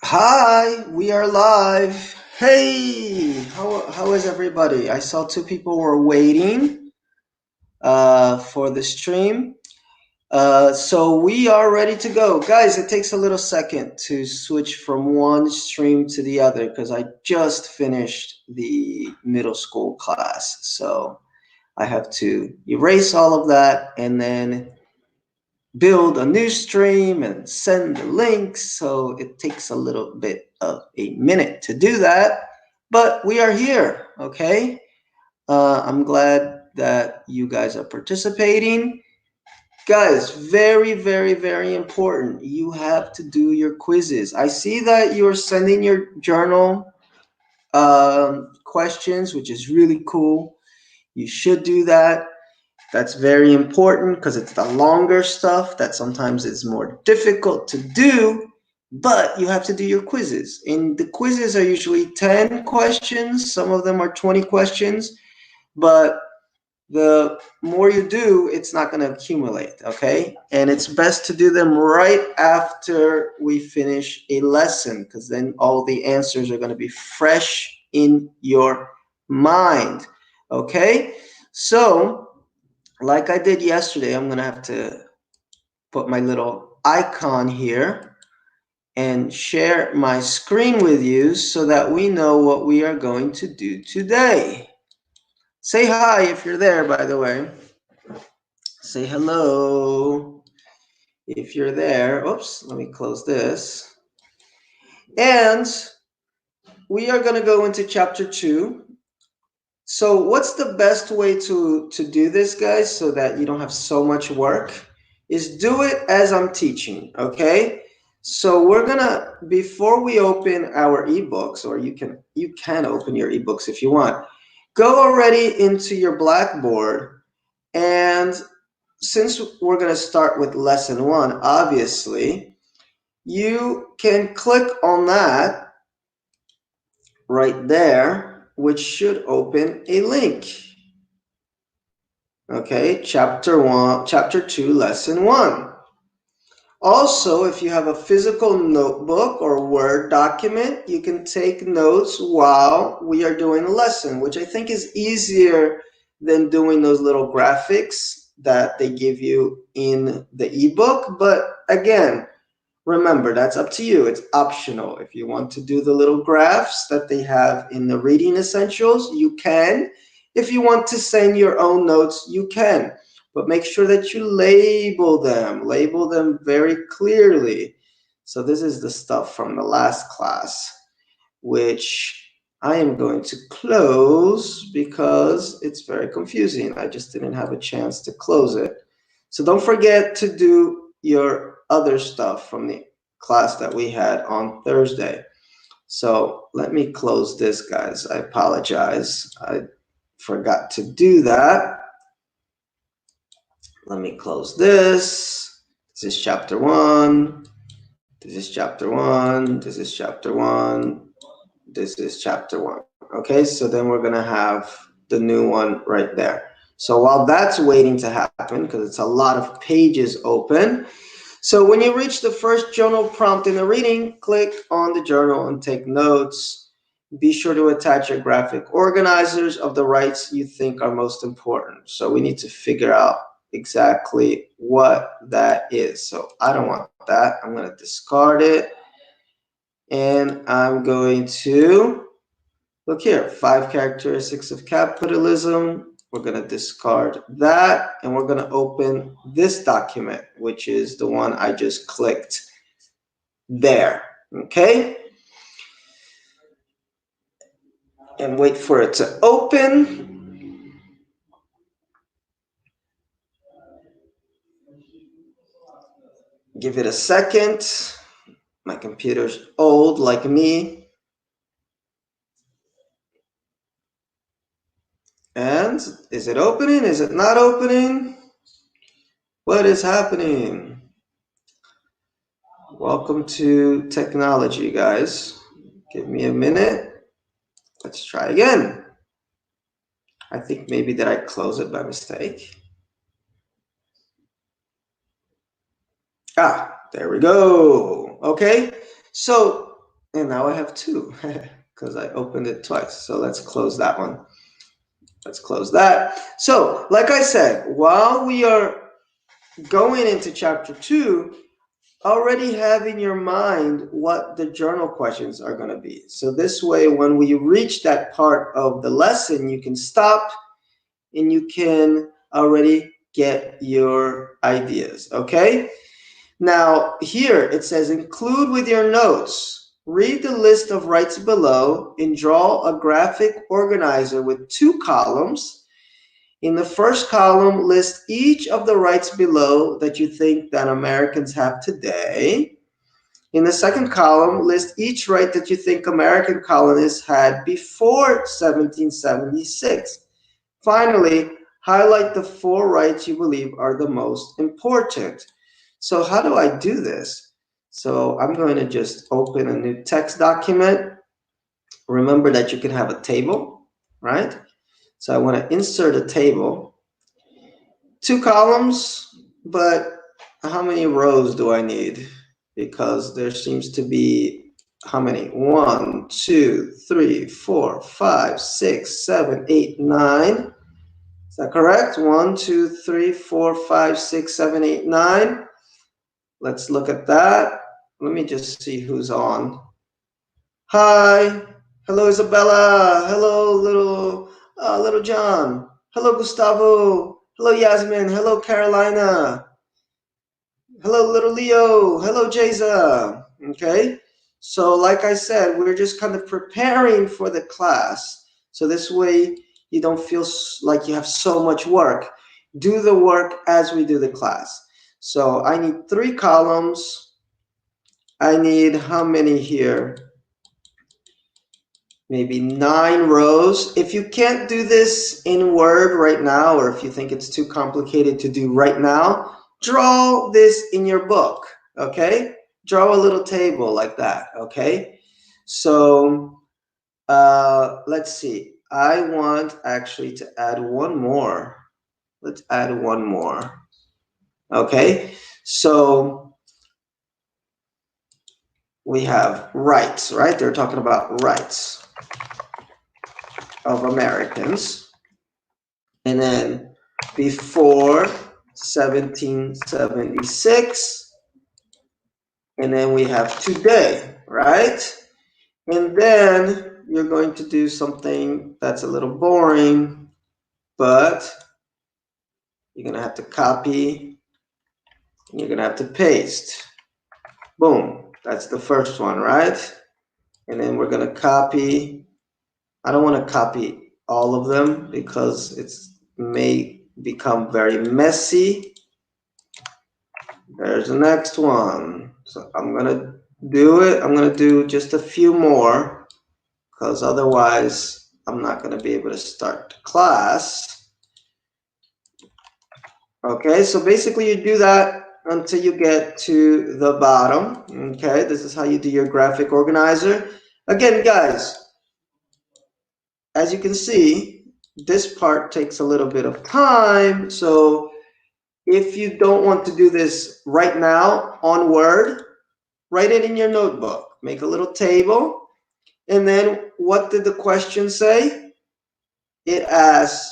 Hi, we are live. Hey, how is everybody? I saw two people were waiting for the stream. So we are ready to go. Guys, it takes a little second to switch from one stream to the other because I just finished the middle school class. So I have to erase all of that and then build a new stream and send the links. So it takes a little bit of a minute to do that. But we are here, okay? I'm glad that you guys are participating. Guys, very, very, very important. You have to do your quizzes. I see that you're sending your journal questions, which is really cool. You should do that. That's very important because it's the longer stuff that sometimes is more difficult to do, but you have to do your quizzes. And the quizzes are usually 10 questions, some of them are 20 questions, but the more you do, it's not going to accumulate, okay? And it's best to do them right after we finish a lesson because then all the answers are going to be fresh in your mind, okay? So, like I did yesterday, I'm going to have to put my little icon here and share my screen with you so that we know what we are going to do today. Say hi if you're there, by the way. Say hello if you're there. Oops, let me close this. And we are going to go into chapter 2. So what's the best way to do this, guys, so that you don't have so much work? Is do it as I'm teaching, okay? So we're gonna, before we open our ebooks, or you can open your ebooks if you want, go already into your Blackboard, and since we're gonna start with lesson 1, obviously, you can click on that right there, which should open a link. Okay, chapter 1, chapter 2, lesson 1. Also, if you have a physical notebook or Word document, you can take notes while we are doing a lesson, which I think is easier than doing those little graphics that they give you in the ebook. But again, remember, that's up to you. It's optional. If you want to do the little graphs that they have in the reading essentials, you can. If you want to send your own notes, you can. But make sure that you label them very clearly. So this is the stuff from the last class, which I am going to close because it's very confusing. I just didn't have a chance to close it. So don't forget to do your other stuff from the class that we had on Thursday. So let me close this, guys. I apologize. I forgot to do that. Let me close this. This is chapter 1. This is chapter 1. This is chapter 1. This is chapter 1. Okay, so then we're going to have the new one right there. So while that's waiting to happen, because it's a lot of pages open, so when you reach the first journal prompt in the reading, click on the journal and take notes. Be sure to attach your graphic organizers of the rights you think are most important. So we need to figure out exactly what that is. So I don't want that. I'm going to discard it. And I'm going to look here, 5 characteristics of capitalism. We're going to discard that, and we're going to open this document, which is the one I just clicked there. Okay? And wait for it to open. Give it a second. My computer's old like me. And is it opening? Is it not opening? What is happening? Welcome to technology, guys. Give me a minute. Let's try again. I think maybe that I close it by mistake. Ah, there we go. Okay, so And now I have 2 because I opened it twice. So let's close that one. Let's close that. So, like I said, while we are going into chapter 2, already have in your mind what the journal questions are going to be. So this way, when we reach that part of the lesson, you can stop and you can already get your ideas, okay? Now, here it says, include with your notes. Read the list of rights below and draw a graphic organizer with 2 columns. In the first column, list each of the rights below that you think that Americans have today. In the second column, list each right that you think American colonists had before 1776. Finally, highlight the 4 rights you believe are the most important. So how do I do this? So I'm going to just open a new text document. Remember that you can have a table, right? So I want to insert a table. 2 columns, but how many rows do I need? Because there seems to be, how many? 1, 2, 3, 4, 5, 6, 7, 8, 9. Is that correct? 1, 2, 3, 4, 5, 6, 7, 8, 9. Let's look at that. Let me just see who's on. Hi. Hello, Isabella. Hello, little John. Hello, Gustavo. Hello, Yasmin. Hello, Carolina. Hello, little Leo. Hello, Jeza. Okay. So like I said, we're just kind of preparing for the class. So this way you don't feel like you have so much work. Do the work as we do the class. So I need 3 columns. I need how many here? Maybe 9 rows. If you can't do this in Word right now, or if you think it's too complicated to do right now, draw this in your book, okay? Draw a little table like that, okay? So let's see. I want actually to add one more. Let's add one more, okay? So we have rights, right? They're talking about rights of Americans. And then before 1776, and then we have today, right? And then you're going to do something that's a little boring, but you're going to have to copy, and you're going to have to paste. Boom, that's the first one, right? And then we're going to copy. I don't want to copy all of them because it may become very messy. There's the next one. So I'm going to do it. I'm going to do just a few more because otherwise I'm not going to be able to start the class. Okay, so basically you do that until you get to the bottom. Okay, this is how you do your graphic organizer. Again, guys, as you can see, this part takes a little bit of time. So if you don't want to do this right now on Word, write it in your notebook. Make a little table. And then what did the question say? It asks,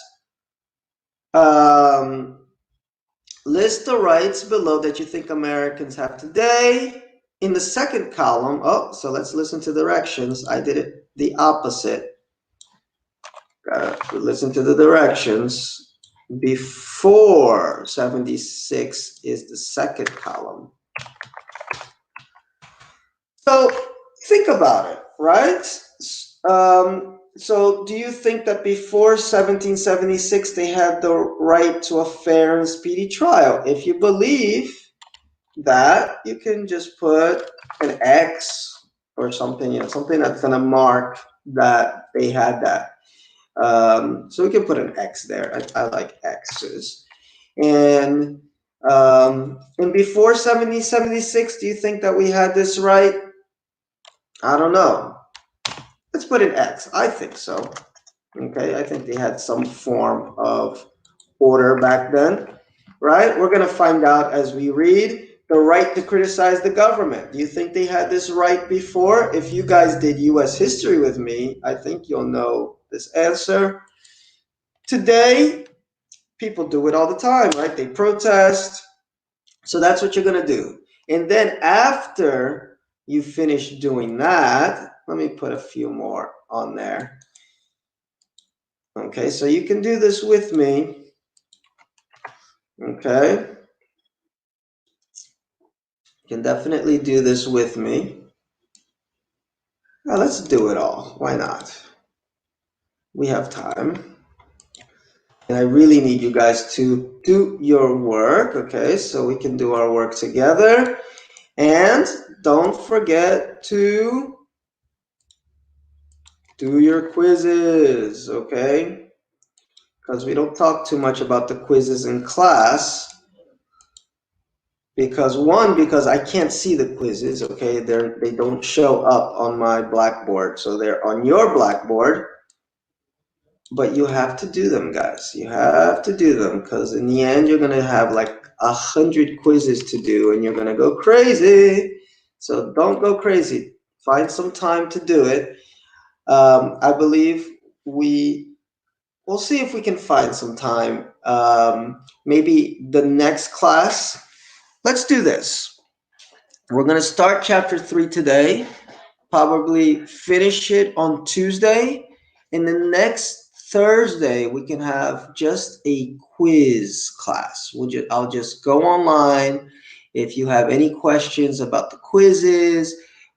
list the rights below that you think Americans have today. In the second column, so let's listen to directions. I did it the opposite. Listen to the directions. Before 76 is the second column. So think about it, right? So do you think that before 1776 they had the right to a fair and speedy trial? If you believe that, you can just put an X or something, something that's going to mark that they had that. So we can put an X there. I like X's. And before 1776, do you think that we had this right? I don't know. Let's put an X. I think so. Okay, I think they had some form of order back then, right? We're going to find out as we read. the right to criticize the government. Do you think they had this right before? If you guys did US history with me, I think you'll know this answer. Today, people do it all the time, right? They protest. So that's what you're going to do. And then after you finish doing that, let me put a few more on there. Okay, so you can do this with me. Okay. You can definitely do this with me. Now let's do it all. Why not? We have time. And I really need you guys to do your work. Okay, so we can do our work together. And don't forget to do your quizzes, okay? Because we don't talk too much about the quizzes in class. Because I can't see the quizzes, okay? They don't show up on my blackboard. So they're on your blackboard. But you have to do them, guys. You have to do them because in the end, you're going to have like 100 quizzes to do and you're going to go crazy. So don't go crazy. Find some time to do it. I believe we'll see if we can find some time. Maybe the next class. Let's do this. We're going to start chapter 3 today. Probably finish it on Tuesday. And the next Thursday, we can have just a quiz class. I'll just go online. If you have any questions about the quizzes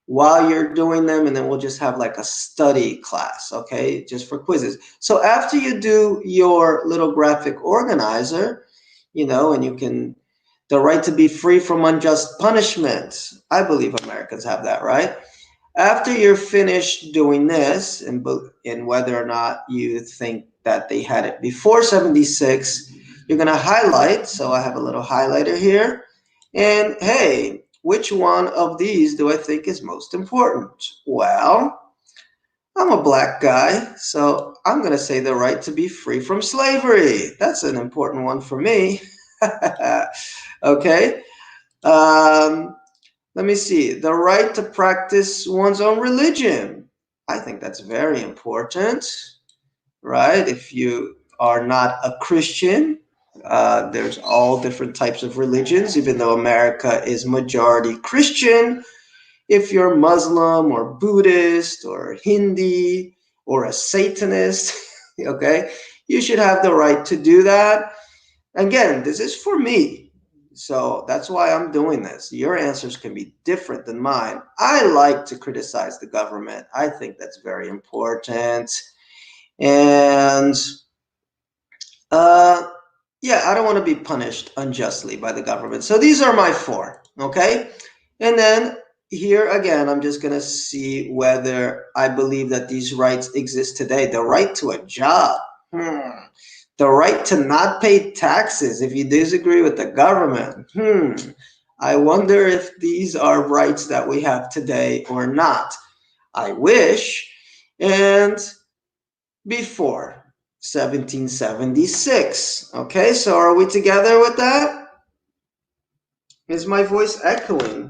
while you're doing them, and then we'll just have like a study class, okay, just for quizzes. So after you do your little graphic organizer, and you can, the right to be free from unjust punishment. I believe Americans have that, right? After you're finished doing this, and whether or not you think that they had it before 76, you're going to highlight. So I have a little highlighter here. And hey, which one of these do I think is most important? Well, I'm a black guy, so I'm going to say the right to be free from slavery. That's an important one for me. Okay. Let me see. The right to practice one's own religion. I think that's very important, right? If you are not a Christian, there's all different types of religions, even though America is majority Christian. If you're Muslim or Buddhist or Hindi or a Satanist, okay, you should have the right to do that. Again, this is for me. So that's why I'm doing this. Your answers can be different than mine. I like to criticize the government. I think that's very important. And yeah, I don't want to be punished unjustly by the government. So these are my 4, okay? And then here again, I'm just going to see whether I believe that these rights exist today. The right to a job. The right to not pay taxes if you disagree with the government. I wonder if these are rights that we have today or not. I wish. And before 1776. Okay, so are we together with that? Is my voice echoing?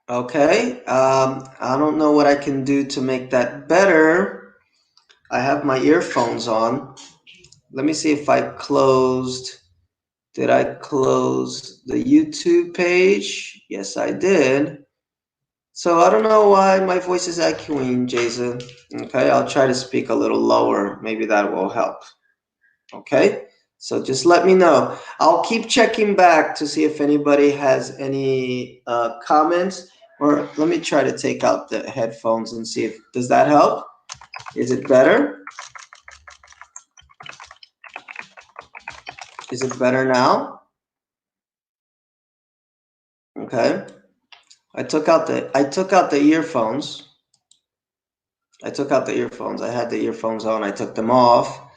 Okay, I don't know what I can do to make that better. I have my earphones on. Let me see if I closed. Did I close the YouTube page? Yes, I did. So I don't know why my voice is echoing, Jason. Okay, I'll try to speak a little lower. Maybe that will help. Okay, so just let me know. I'll keep checking back to see if anybody has any comments. Or let me try to take out the headphones and see if, does that help? Is it better? Is it better now? Okay. I took out the earphones. I had the earphones on. I took them off.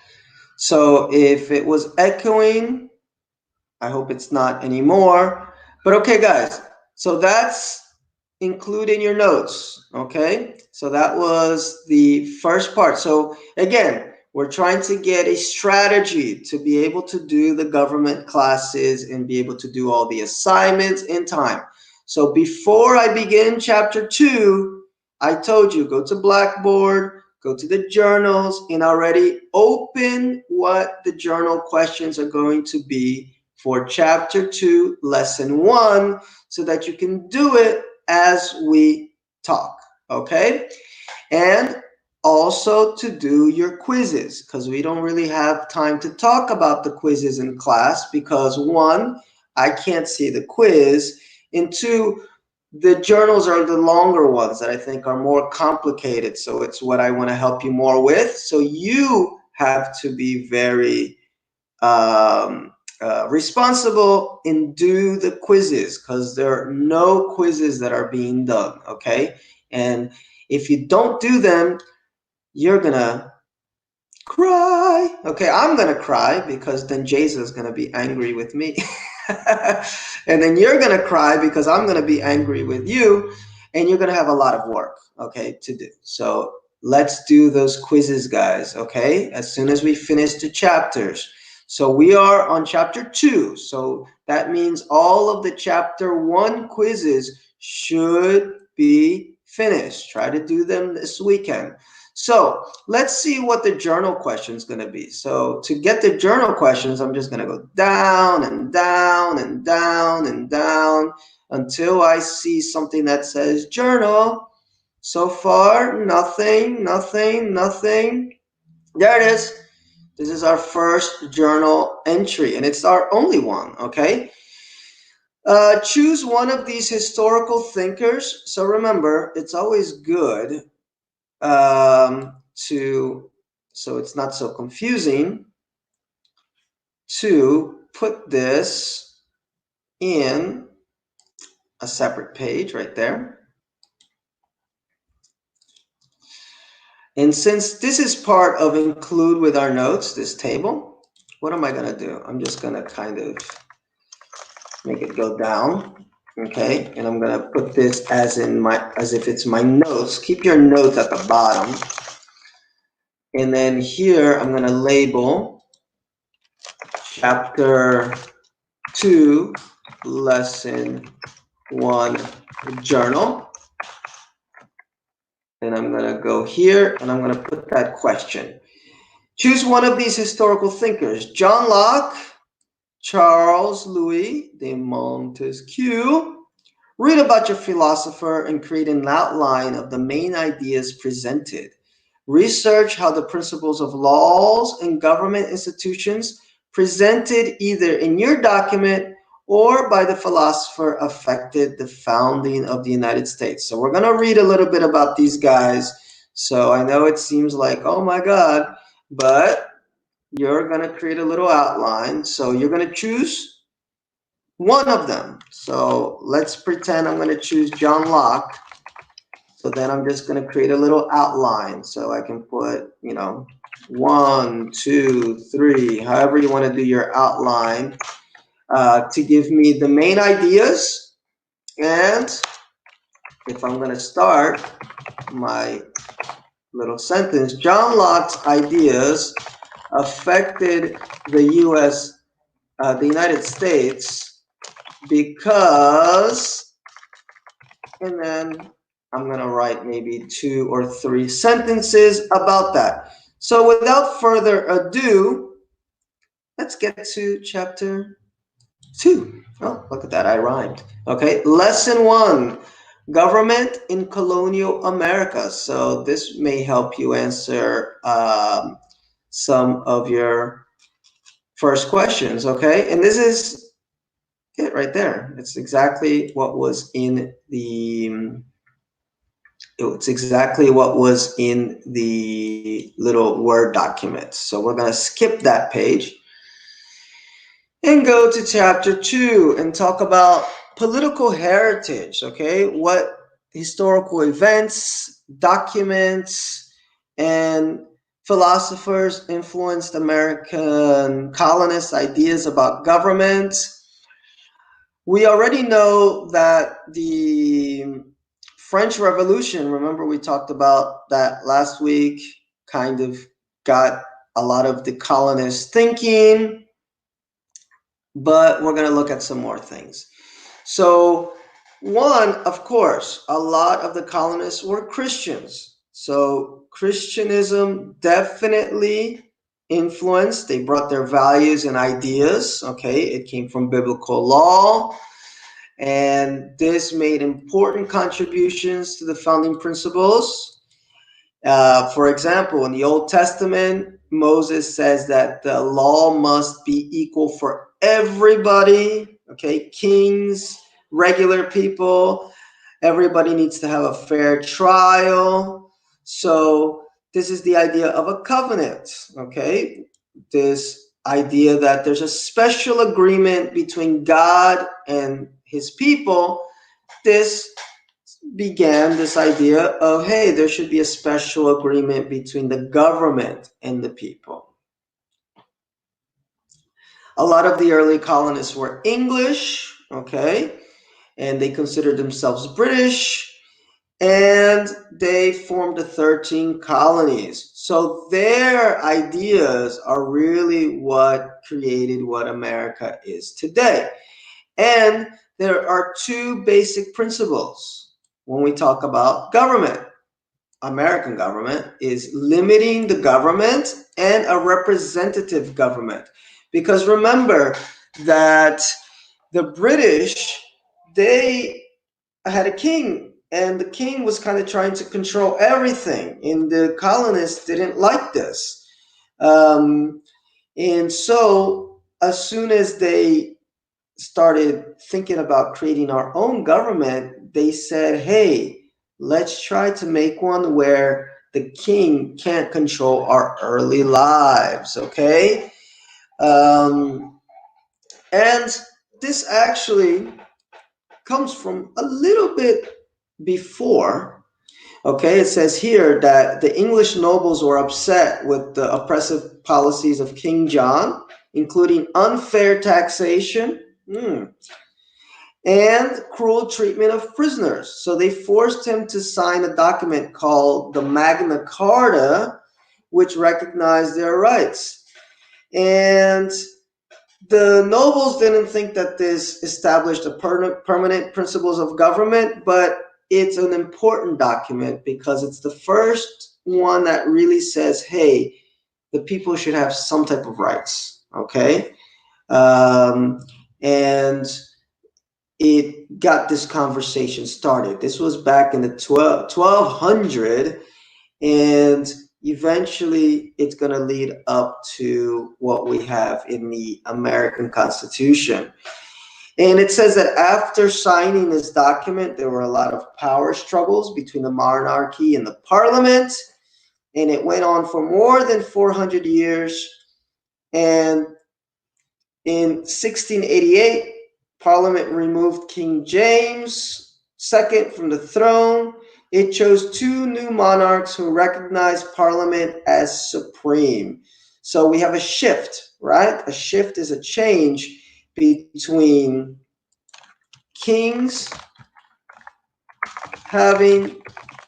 So if it was echoing, I hope it's not anymore. But okay, guys. So that's include in your notes. Okay. So that was the first part. So again, We're trying to get a strategy to be able to do the government classes and be able to do all the assignments in time. So before I begin chapter 2, I told you, go to Blackboard, go to the journals, and already open what the journal questions are going to be for chapter 2, lesson 1, so that you can do it as we talk, okay? And also to do your quizzes, because we don't really have time to talk about the quizzes in class because one, I can't see the quiz, and two, the journals are the longer ones that I think are more complicated. So it's what I want to help you more with. So you have to be very responsible and do the quizzes, because there are no quizzes that are being done, okay? And if you don't do them, you're gonna cry. Okay, I'm gonna cry because then Jesus is gonna be angry with me. And then you're gonna cry because I'm gonna be angry with you, and you're gonna have a lot of work, okay, to do. So let's do those quizzes, guys, okay, as soon as we finish the chapters. So we are on chapter 2, so that means all of the chapter 1 quizzes should be finished. Try to do them this weekend. So let's see what the journal question is going to be. So to get the journal questions, I'm just going to go down and down and down and down until I see something that says journal. So far, nothing, nothing, nothing. There it is. This is our first journal entry, and it's our only one, okay? Choose one of these historical thinkers. So remember, it's always good so it's not so confusing, to put this in a separate page right there. And since this is part of include with our notes, this table, what am I going to do? I'm just going to kind of make it go down. Okay, and I'm going to put this as if it's my notes. Keep your notes at the bottom. And then here I'm going to label chapter 2, lesson 1, journal. And I'm going to go here and I'm going to put that question. Choose one of these historical thinkers: John Locke, Charles Louis de Montesquieu. Read about your philosopher and create an outline of the main ideas presented. Research how the principles of laws and government institutions presented either in your document or by the philosopher affected the founding of the United States. So we're going to read a little bit about these guys. So I know it seems like, oh my God, but you're going to create a little outline. So you're going to choose one of them. So let's pretend I'm going to choose John Locke. So then I'm just going to create a little outline. So I can put, 1, 2, 3, however you want to do your outline, to give me the main ideas. And if I'm going to start my little sentence, John Locke's ideas affected the the United States because, and then I'm going to write maybe 2 or 3 sentences about that. So without further ado, let's get to chapter 2. Oh, look at that, I rhymed. Okay, lesson 1, government in colonial America. So this may help you answer some of your first questions, okay? And this is it right there. It's exactly what was in the little Word document. So we're going to skip that page and go to chapter 2 and talk about political heritage, okay? What historical events, documents, and philosophers influenced American colonists' ideas about government. We already know that the French Revolution, remember we talked about that last week, kind of got a lot of the colonists' thinking, but we're going to look at some more things. So, one, of course, a lot of the colonists were Christians. So, Christianism definitely influenced. They brought their values and ideas. Okay, it came from biblical law, and this made important contributions to the founding principles. For example, in the Old Testament, Moses says that the law must be equal for everybody, okay? Kings, regular people, everybody needs to have a fair trial. So, this is the idea of a covenant, okay? This idea that there's a special agreement between God and his people. This began this idea of, hey, there should be a special agreement between the government and the people. A lot of the early colonists were English, okay, and they considered themselves British, and they formed the 13 colonies. So their ideas are really what created what America is today. And there are two basic principles when we talk about government. American government is limiting the government and a representative government. Because remember that the British, they had a king, and the king was kind of trying to control everything, and the colonists didn't like this. And so, as soon as they started thinking about creating our own government, they said, hey, let's try to make one where the king can't control our early lives, okay? And this actually comes from a little bit before. Okay, it says here that the English nobles were upset with the oppressive policies of King John, including unfair taxation. And cruel treatment of prisoners. So they forced him to sign a document called the Magna Carta, which recognized their rights. And the nobles didn't think that this established a permanent principles of government, but it's an important document because it's the first one that really says, hey, the people should have some type of rights, okay? And it got this conversation started. This was back in the 1200, and eventually it's going to lead up to what we have in the American Constitution. And it says that after signing this document, there were a lot of power struggles between the monarchy and the parliament, and it went on for more than 400 years. And in 1688, Parliament removed King James II from the throne. It chose two new monarchs who recognized Parliament as supreme. So we have a shift, right? A shift is a change between kings having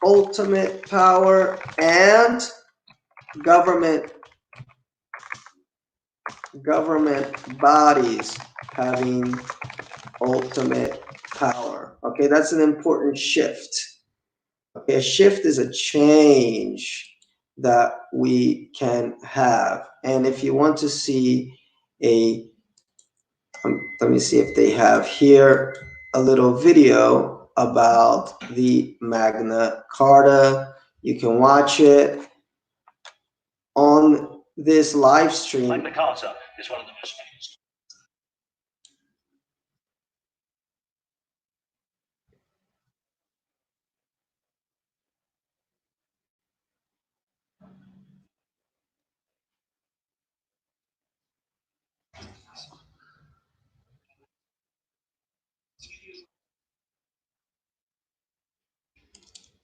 ultimate power and government bodies having ultimate power. Okay, that's an important shift. Okay, a shift is a change that we can have. And if you want to see let me see if they have here a little video about the Magna Carta. You can watch it on this live stream. Magna Carta is one of the most famous.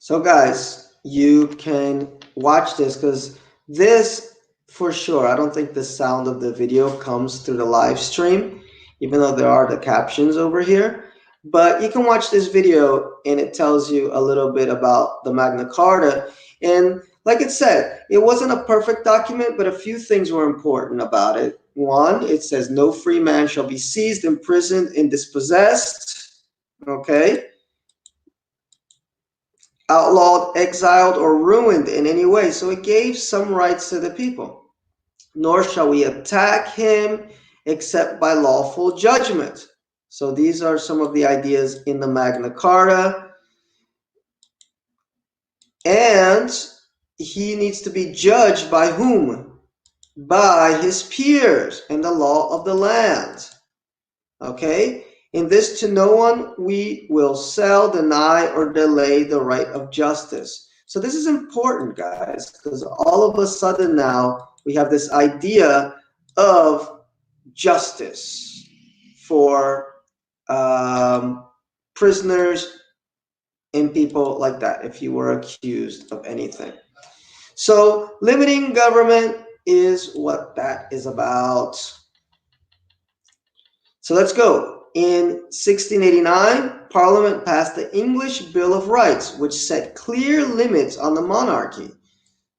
So guys, you can watch this because this, for sure, I don't think the sound of the video comes through the live stream, even though there are the captions over here. But you can watch this video and it tells you a little bit about the Magna Carta. And Like it said, it wasn't a perfect document, but a few things were important about it. One, it says no free man shall be seized, imprisoned, and dispossessed. Okay, outlawed, exiled, or ruined in any way. So it gave some rights to the people. Nor shall we attack him except by lawful judgment. So these are some of the ideas in the Magna Carta. And he needs to be judged by whom? By his peers and the law of the land. Okay? In this to no one we will sell, deny, or delay the right of justice. So this is important, guys, because all of a sudden now we have this idea of justice for prisoners and people like that if you were accused of anything. So limiting government is what that is about. So let's go. In 1689, Parliament passed the English Bill of Rights, which set clear limits on the monarchy.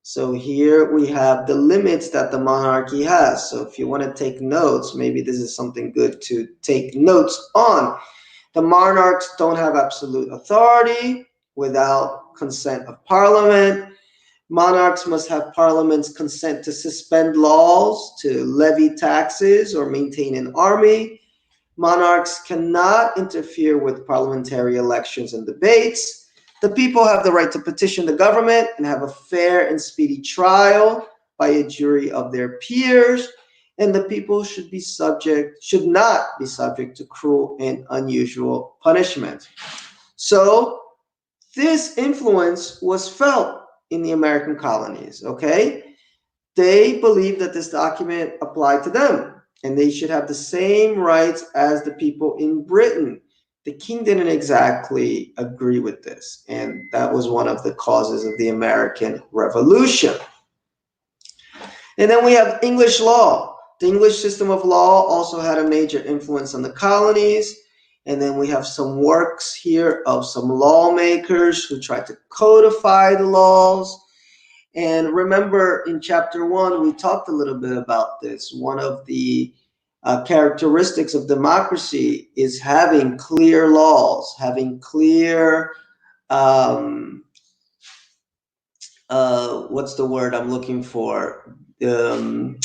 So here we have the limits that the monarchy has. So if you want to take notes, maybe this is something good to take notes on. The monarchs don't have absolute authority without consent of Parliament. Monarchs must have Parliament's consent to suspend laws, to levy taxes, or maintain an army. Monarchs cannot interfere with parliamentary elections and debates. The people have the right to petition the government and have a fair and speedy trial by a jury of their peers. And the people should not be subject to cruel and unusual punishment. So this influence was felt in the American colonies, okay? They believed that this document applied to them and they should have the same rights as the people in Britain. The king didn't exactly agree with this, and that was one of the causes of the American Revolution. And then we have English law. The English system of law also had a major influence on the colonies. And then we have some works here of some lawmakers who tried to codify the laws. And remember, in chapter 1, we talked a little bit about this. One of the characteristics of democracy is having clear laws, having clear, what's the word I'm looking for? Um,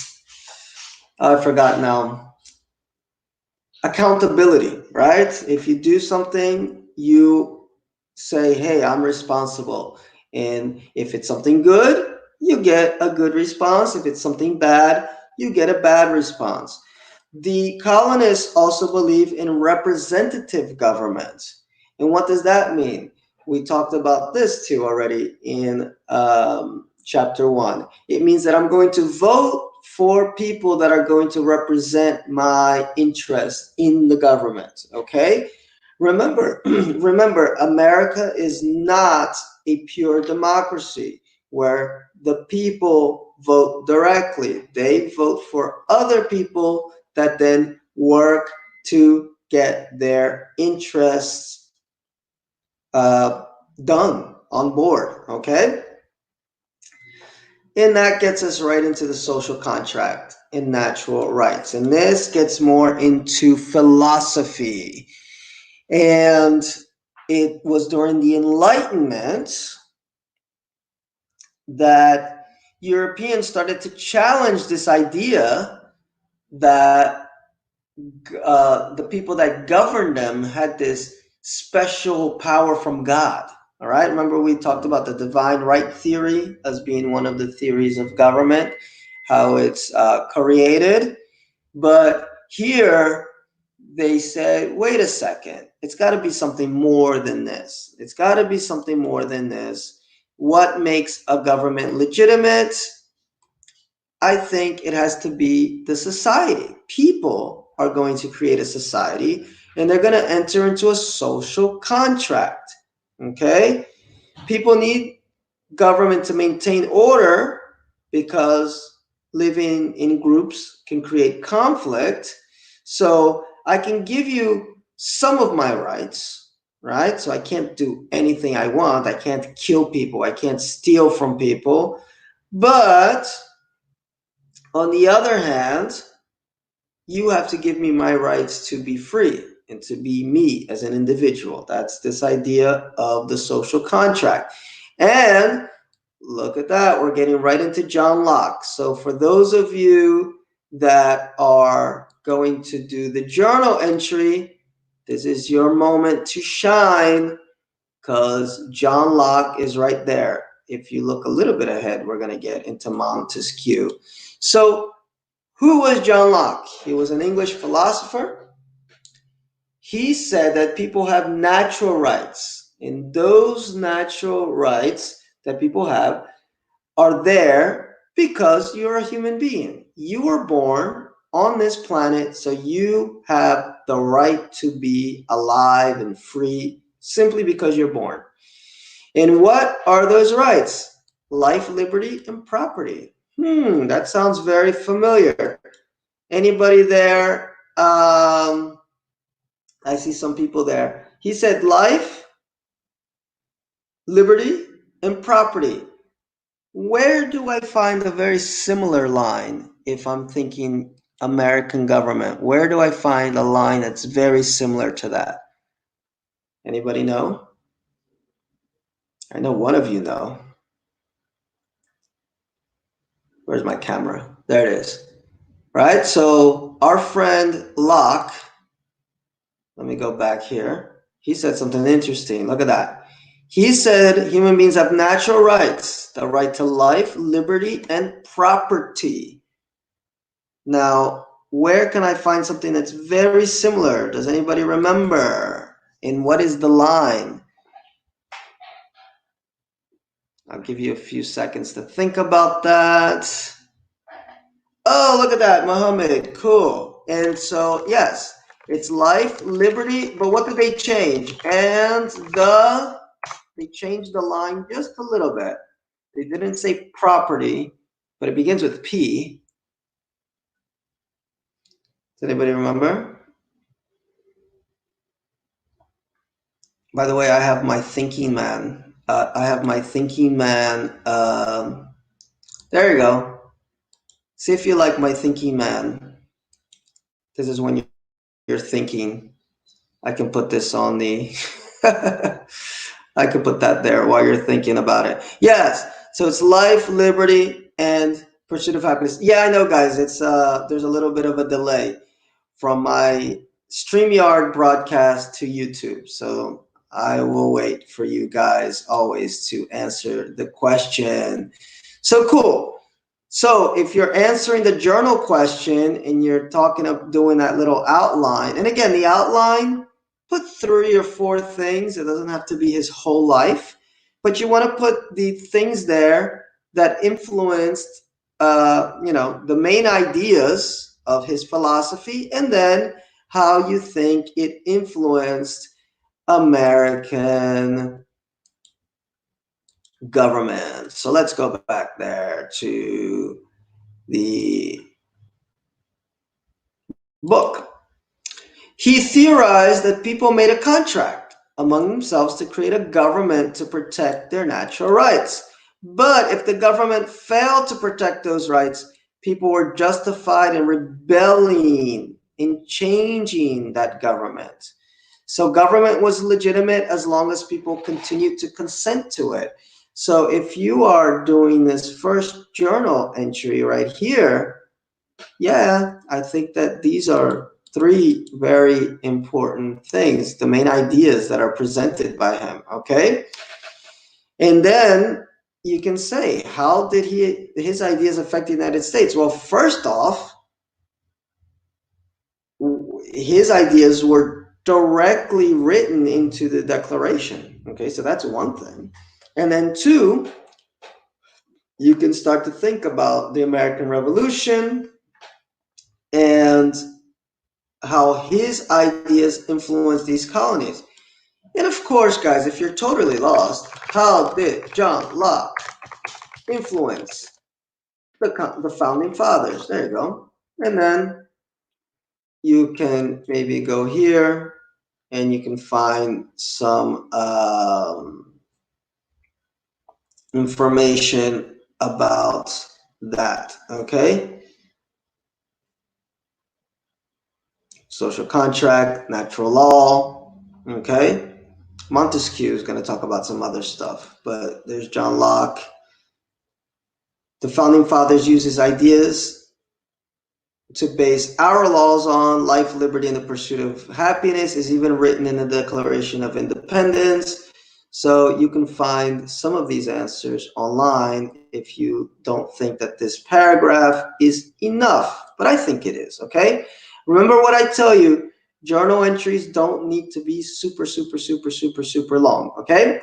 I forgot now. Accountability, right? If you do something, you say, hey, I'm responsible. And if it's something good, you get a good response. If it's something bad, you get a bad response. The colonists also believe in representative government. And what does that mean? We talked about this too already in chapter 1. It means that I'm going to vote for people that are going to represent my interest in the government, okay? Remember, remember, America is not a pure democracy where the people vote directly. They vote for other people that then work to get their interests done on board, okay? And that gets us right into the social contract and natural rights. And this gets more into philosophy. And it was during the Enlightenment that Europeans started to challenge this idea that the people that governed them had this special power from God. All right, remember we talked about the divine right theory as being one of the theories of government, how it's created. But here they said, wait a second, it's got to be something more than this. It's got to be something more than this. What makes a government legitimate? I think it has to be the society. People are going to create a society and they're going to enter into a social contract. Okay? People need government to maintain order because living in groups can create conflict. So I can give you some of my rights, right? So I can't do anything I want. I can't kill people. I can't steal from people. But on the other hand, you have to give me my rights to be free and to be me as an individual. That's this idea of the social contract. And look at that, we're getting right into John Locke. So for those of you that are going to do the journal entry, this is your moment to shine because John Locke is right there. If you look a little bit ahead, we're going to get into Montesquieu. So who was John Locke? He was an English philosopher. He said that people have natural rights, and those natural rights that people have are there because you're a human being. You were born on this planet, so you have the right to be alive and free simply because you're born. And what are those rights? Life, liberty, and property. That sounds very familiar. Anybody there? I see some people there. He said life, liberty, and property. Where do I find a very similar line if I'm thinking American government? Where do I find a line that's very similar to that? Anybody know? I know one of you know. Where's my camera? There it is. Right? So our friend Locke, let me go back here. He said something interesting. Look at that. He said human beings have natural rights, the right to life, liberty, and property. Now, where can I find something that's very similar? Does anybody remember? And what is the line? I'll give you a few seconds to think about that. Oh, look at that, Muhammad. Cool. And so, yes, it's life, liberty, but what did they change? And they changed the line just a little bit. They didn't say property, but it begins with P. Does anybody remember? By the way, I have my thinking man. There you go. See if you like my thinking man. This is when you're thinking. I can put this on the. I can put that there while you're thinking about it. Yes. So it's life, liberty, and pursuit of happiness. Yeah, I know, guys. It's there's a little bit of a delay from my StreamYard broadcast to YouTube. So I will wait for you guys always to answer the question. So cool. So if you're answering the journal question and you're talking of doing that little outline, and again, the outline, put 3 or 4 things. It doesn't have to be his whole life, but you want to put the things there that influenced, the main ideas of his philosophy, and then how you think it influenced American government. So let's go back there to the book. He theorized that people made a contract among themselves to create a government to protect their natural rights. But if the government failed to protect those rights, people were justified in rebelling, in changing that government. So government was legitimate as long as people continued to consent to it. So if you are doing this first journal entry right here, yeah, I think that these are 3 very important things, the main ideas that are presented by him, okay? And then you can say, how did his ideas affect the United States? Well, first off, his ideas were directly written into the Declaration, okay? So that's one thing. And then 2, you can start to think about the American Revolution and how his ideas influenced these colonies. And of course, guys, if you're totally lost, how did John Locke influence the founding fathers? There you go. And then you can maybe go here and you can find some information about that. Okay, social contract, natural law. Okay, Montesquieu is going to talk about some other stuff, but there's John Locke. The founding fathers use his ideas to base our laws on life, liberty, and the pursuit of happiness is even written in the Declaration of Independence. So you can find some of these answers online if you don't think that this paragraph is enough, but I think it is, okay? Remember what I tell you, journal entries don't need to be super long, okay?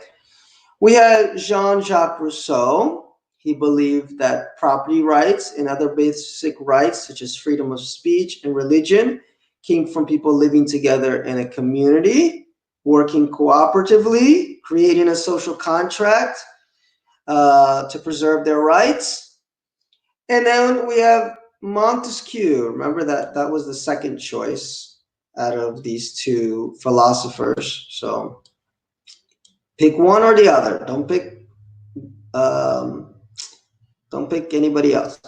We had Jean-Jacques Rousseau. He believed that property rights and other basic rights, such as freedom of speech and religion, came from people living together in a community, working cooperatively, creating a social contract to preserve their rights. And then we have Montesquieu. Remember that was the second choice out of these two philosophers. So pick one or the other. Um, don't pick anybody else.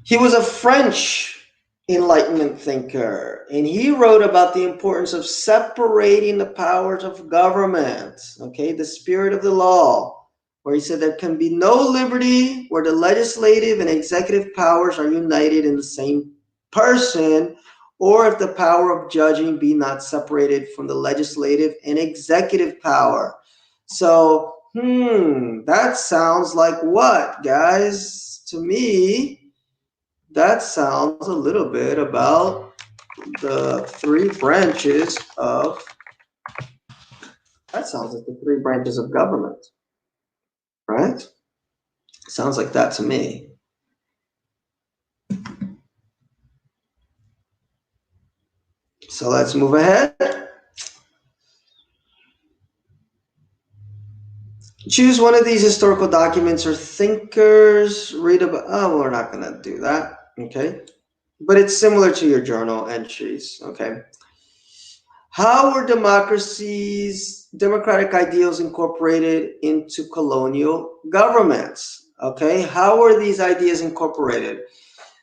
He was a French Enlightenment thinker, and he wrote about the importance of separating the powers of government, okay, the spirit of the law, where he said there can be no liberty where the legislative and executive powers are united in the same person, or if the power of judging be not separated from the legislative and executive power. So, that sounds like what, guys? To me, that sounds a little bit about the three branches of, that sounds like the three branches of government, right? Sounds like that to me. So let's move ahead. Choose one of these historical documents or thinkers. Read about, oh, we're not going to do that. Okay. But it's similar to your journal entries. Okay. How were democratic ideals incorporated into colonial governments? Okay. How were these ideas incorporated?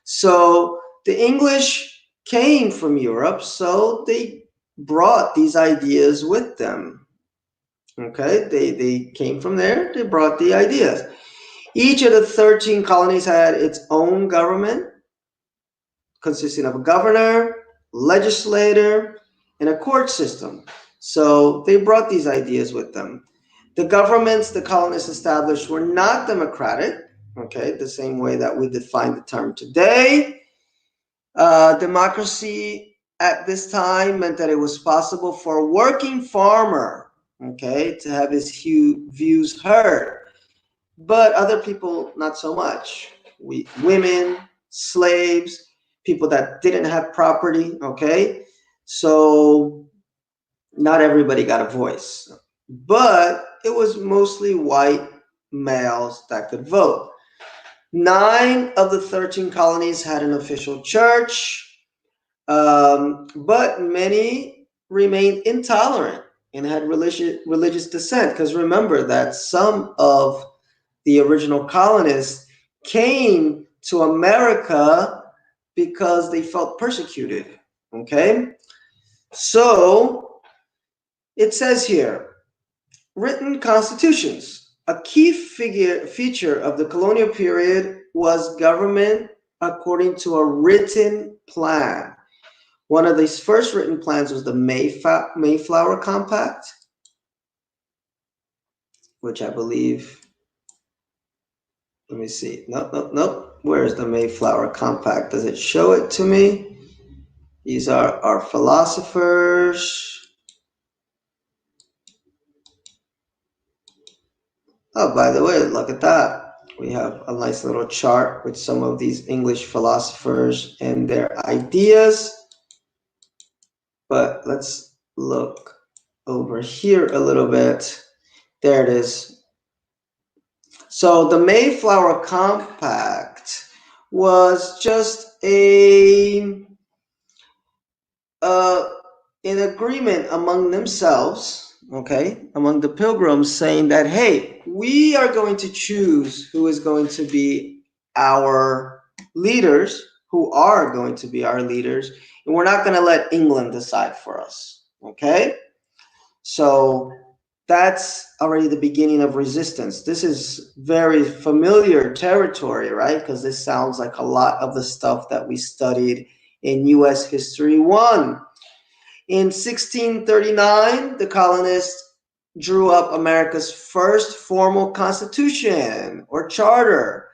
So the English came from Europe, so they brought these ideas with them. Okay, they came from there, they brought the ideas. Each of the 13 colonies had its own government, consisting of a governor, legislator, and a court system. So they brought these ideas with them. The governments the colonists established were not democratic, okay, the same way that we define the term today. Democracy at this time meant that it was possible for a working farmer, okay, to have his views heard, but other people not so much. Women, slaves, people that didn't have property, okay, so not everybody got a voice, but it was mostly white males that could vote. 9 of the 13 colonies had an official church. But many remained intolerant and had religious dissent. Because remember that some of the original colonists came to America because they felt persecuted. Okay? So it says here, written constitutions. A key feature of the colonial period was government according to a written plan. One of these first written plans was the Mayflower Compact, which I believe, let me see. Nope. Where is the Mayflower Compact? Does it show it to me? These are our philosophers. Oh, by the way, look at that. We have a nice little chart with some of these English philosophers and their ideas. But let's look over here a little bit. There it is. So the Mayflower Compact was just a an agreement among themselves, okay, among the pilgrims, saying that, hey, we are going to choose who is going to be our leaders, who are going to be our leaders, and we're not going to let England decide for us, okay? So that's already the beginning of resistance. This is very familiar territory, right? Because this sounds like a lot of the stuff that we studied in US History 1. In 1639, the colonists drew up America's first formal constitution or charter.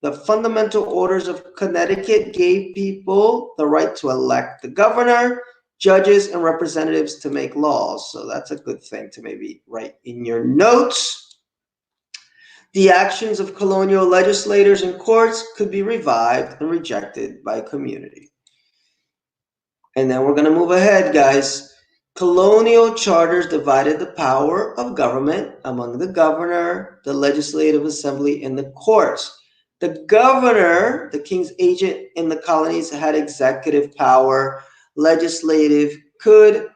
The Fundamental Orders of Connecticut gave people the right to elect the governor, judges, and representatives to make laws. So that's a good thing to maybe write in your notes. The actions of colonial legislators and courts could be revived and rejected by a community. And then we're going to move ahead, guys. Colonial charters divided the power of government among the governor, the legislative assembly, and the courts. The governor, the king's agent in the colonies, had executive power. Legislative could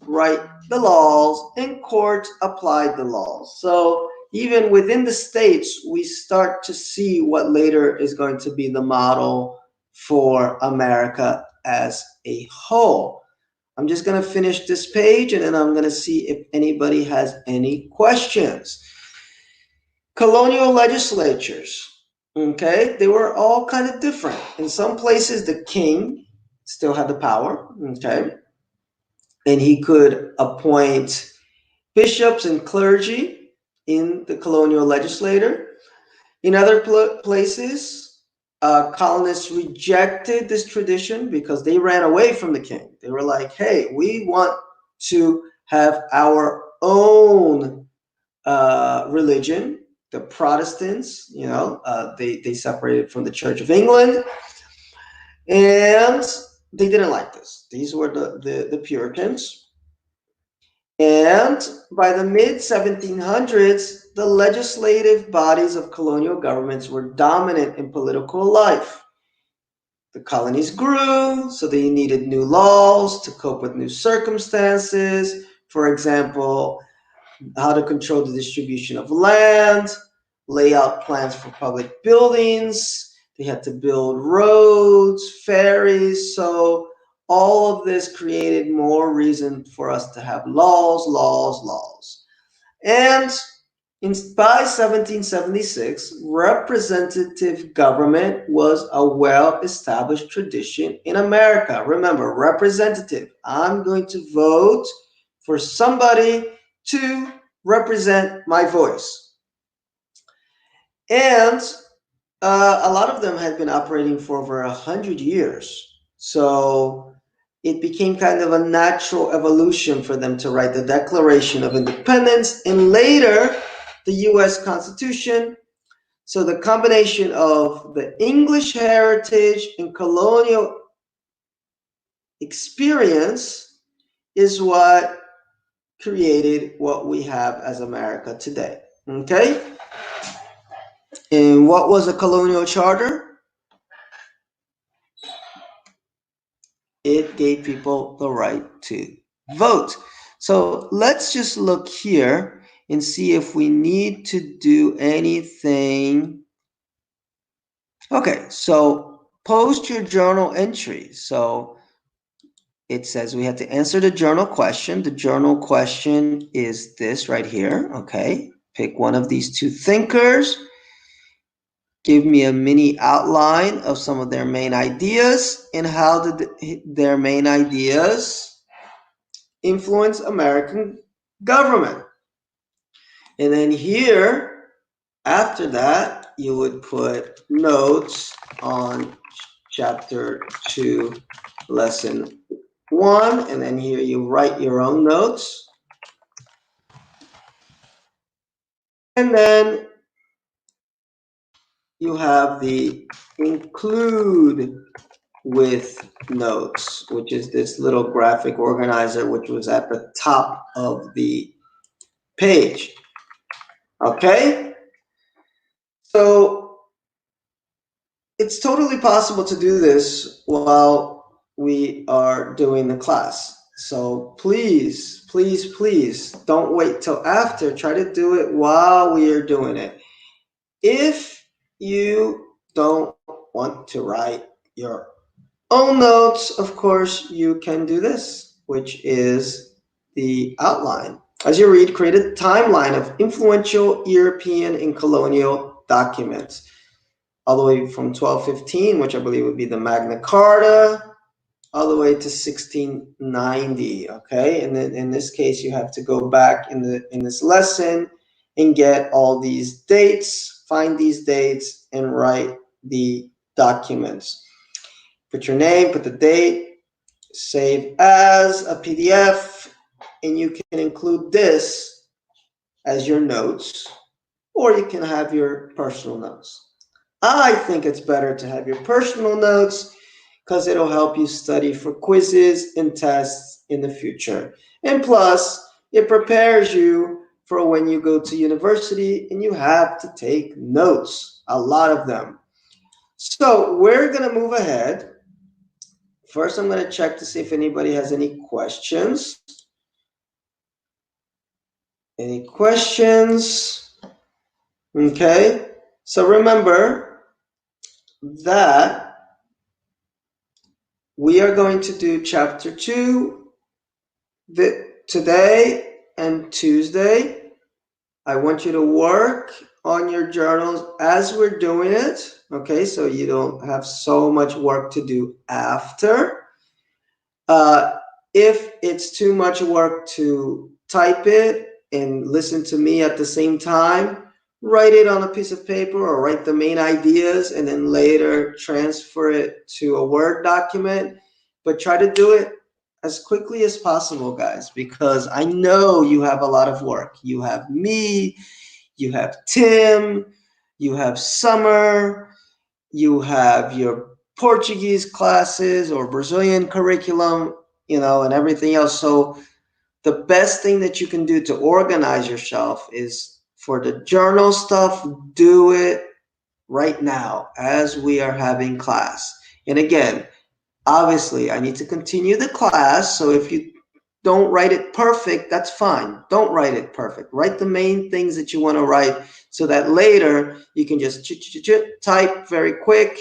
write the laws, and courts applied the laws. So even within the states, we start to see what later is going to be the model for America as a whole. I'm just going to finish this page and then I'm going to see if anybody has any questions. Colonial legislatures, okay, they were all kind of different. In some places, the king still had the power, okay, and he could appoint bishops and clergy in the colonial legislature. In other places, colonists rejected this tradition because they ran away from the king. They were like, hey, we want to have our own religion. The Protestants, they separated from the Church of England, and they didn't like this. These were the Puritans. And by the mid 1700s, the legislative bodies of colonial governments were dominant in political life. The colonies grew, so they needed new laws to cope with new circumstances. For example, how to control the distribution of land, lay out plans for public buildings. They had to build roads, ferries. So all of this created more reason for us to have laws, laws, laws. And by 1776, representative government was a well-established tradition in America. Remember, representative. I'm going to vote for somebody to represent my voice. And a lot of them had been operating for over 100 years. So it became kind of a natural evolution for them to write the Declaration of Independence and later the US Constitution. So the combination of the English heritage and colonial experience is what created what we have as America today. Okay? And what was a colonial charter? It gave people the right to vote. So let's just look here and see if we need to do anything. Okay, so post your journal entry. So it says we have to answer the journal question. The journal question is this right here. Okay, pick one of these two thinkers. Give me a mini outline of some of their main ideas and how did their main ideas influence American government. And then here, after that, you would put notes on chapter 2, lesson 1, and then here you write your own notes. And then you have the include with notes, which is this little graphic organizer, which was at the top of the page. Okay? So it's totally possible to do this while we are doing the class. So please, please, please don't wait till after. Try to do it while we are doing it. If you don't want to write your own notes, of course, you can do this, which is the outline. As you read, create a timeline of influential European and colonial documents, all the way from 1215, which I believe would be the Magna Carta, all the way to 1690. Okay, and then in this case, you have to go back in this lesson and get all these dates, find these dates, and write the documents. Put your name, put the date, save as a PDF, and you can include this as your notes, or you can have your personal notes. I think it's better to have your personal notes because it'll help you study for quizzes and tests in the future. And plus, it prepares you for when you go to university and you have to take notes, a lot of them. So we're going to move ahead. First, I'm going to check to see if anybody has any questions. Any questions? Okay. So remember that we are going to do chapter 2 today and Tuesday. I want you to work on your journals as we're doing it. Okay, so you don't have so much work to do after. Uh, if it's too much work to type it and listen to me at the same time, write it on a piece of paper or write the main ideas and then later transfer it to a Word document. But try to do it as quickly as possible, guys, because I know you have a lot of work. You have me, you have Tim, you have Summer, you have your Portuguese classes or Brazilian curriculum, and everything else. So the best thing that you can do to organize yourself is for the journal stuff, do it right now as we are having class. And again, obviously, I need to continue the class. So if you don't write it perfect, that's fine. Don't write it perfect. Write the main things that you want to write so that later you can just type very quick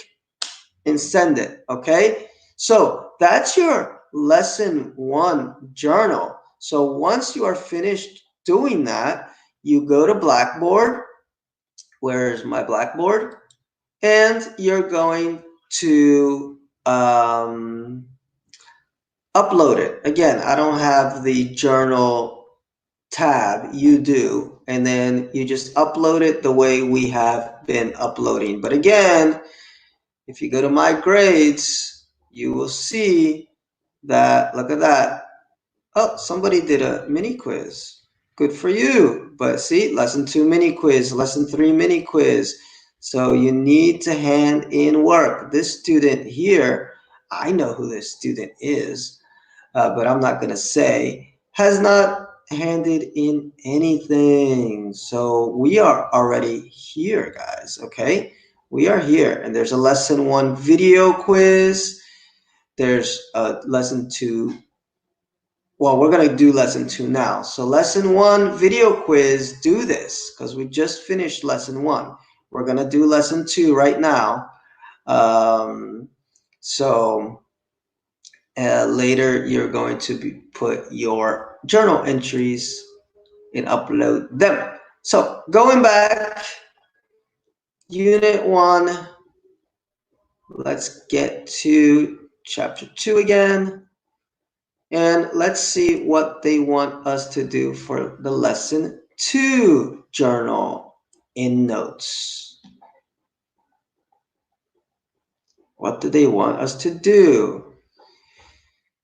and send it. Okay? So that's your lesson 1 journal. So once you are finished doing that, you go to Blackboard. Where's my Blackboard? And you're going to upload it. Again, I don't have the journal tab, you do, and then you just upload it the way we have been uploading. But again, if you go to my grades, you will see that, look at that. Oh, somebody did a mini quiz. Good for you. But see, lesson 2 mini quiz, lesson 3 mini quiz. So you need to hand in work. This student here, I know who this student is, but I'm not going to say, has not handed in anything. So we are already here, guys, okay? We are here, and there's a lesson 1 video quiz. There's a lesson 2. Well, we're going to do lesson 2 now. So lesson 1 video quiz, do this because we just finished lesson 1. We're going to do lesson 2 right now. So later you're going to put your journal entries and upload them. So going back, unit 1, let's get to chapter 2 again. And let's see what they want us to do for the lesson 2 journal in notes. What do they want us to do?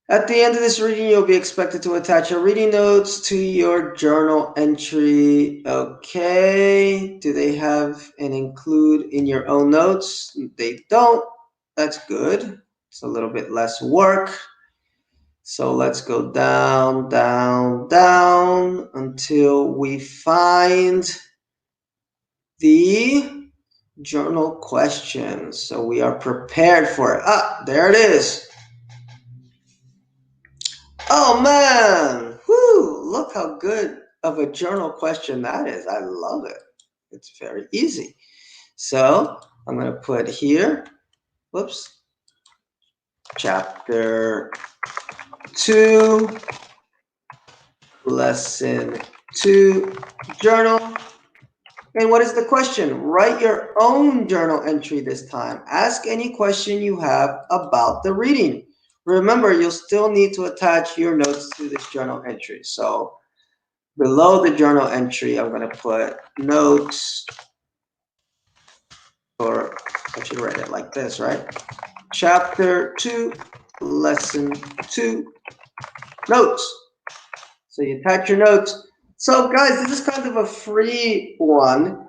At the end of this reading, you'll be expected to attach your reading notes to your journal entry. Okay. Do they have and include in your own notes? They don't. That's good. It's a little bit less work. So let's go down, down, down until we find the journal questions. So we are prepared for it. Ah, there it is. Oh man, whoo, look how good of a journal question that is. I love it. It's very easy. So I'm going to put here, whoops, chapter 2, lesson 2, journal. And what is the question? Write your own journal entry this time. Ask any question you have about the reading. Remember, you'll still need to attach your notes to this journal entry. So below the journal entry, I'm going to put notes, or I should write it like this, right? Chapter 2, lesson 2, notes. So you attach your notes. So guys, this is kind of a free one.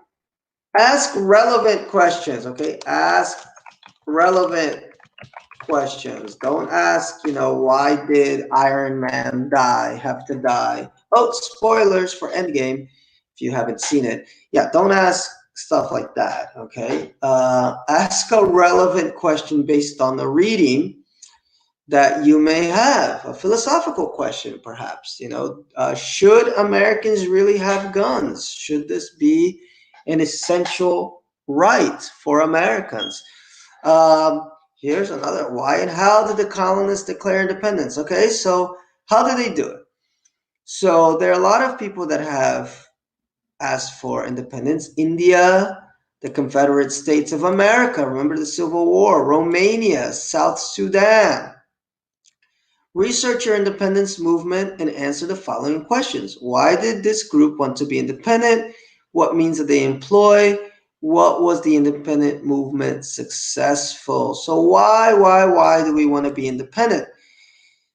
Ask relevant questions, okay? Ask relevant questions. Don't ask, why did Iron Man have to die? Oh, spoilers for Endgame if you haven't seen it. Yeah, don't ask stuff like that, okay? Ask a relevant question based on the reading that you may have, a philosophical question perhaps. Should Americans really have guns? Should this be an essential right for Americans? Here's another. Why and how did the colonists declare independence? Okay, so how did they do it? So there are a lot of people that have asked for independence. India, the Confederate States of America, remember the Civil War, Romania, South Sudan. Research your independence movement and answer the following questions. Why did this group want to be independent? What means did they employ? What was the independent movement successful? So why do we want to be independent?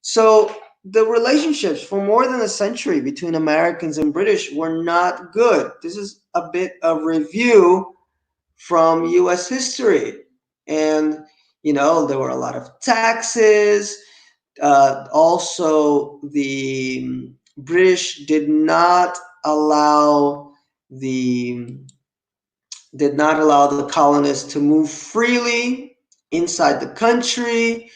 So the relationships for more than a century between Americans and British were not good. This is a bit of review from US history. And, there were a lot of taxes. Also, the British the did not allow the colonists to move freely inside the country.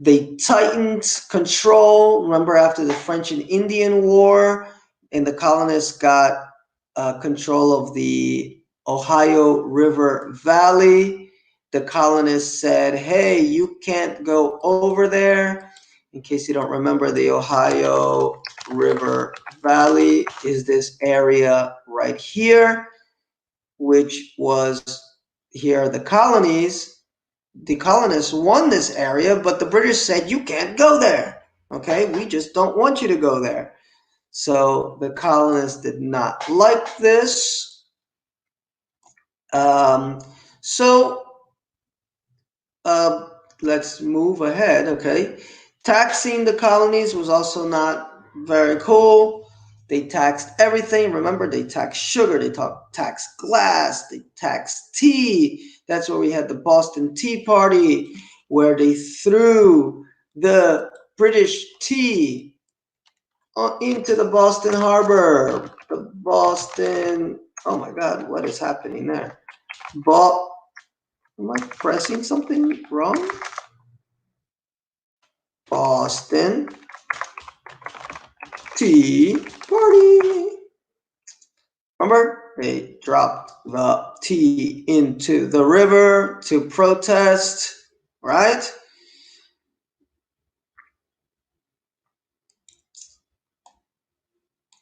They tightened control. Remember, after the French and Indian War, and the colonists got control of the Ohio River Valley, the colonists said, hey, you can't go over there. In case you don't remember, the Ohio River Valley is this area right here, which was here are the colonies. The colonists won this area, but the British said, you can't go there. Okay, we just don't want you to go there. So the colonists did not like this. So let's move ahead, okay? Taxing the colonies was also not very cool. They taxed everything. Remember, they taxed sugar, they taxed glass, they taxed tea. That's where we had the Boston Tea Party, where they threw the British tea into the Boston Harbor. The Boston, oh my God, what is happening there? Am I pressing something wrong? Boston Tea Party. Remember, they dropped the tea into the river to protest, right?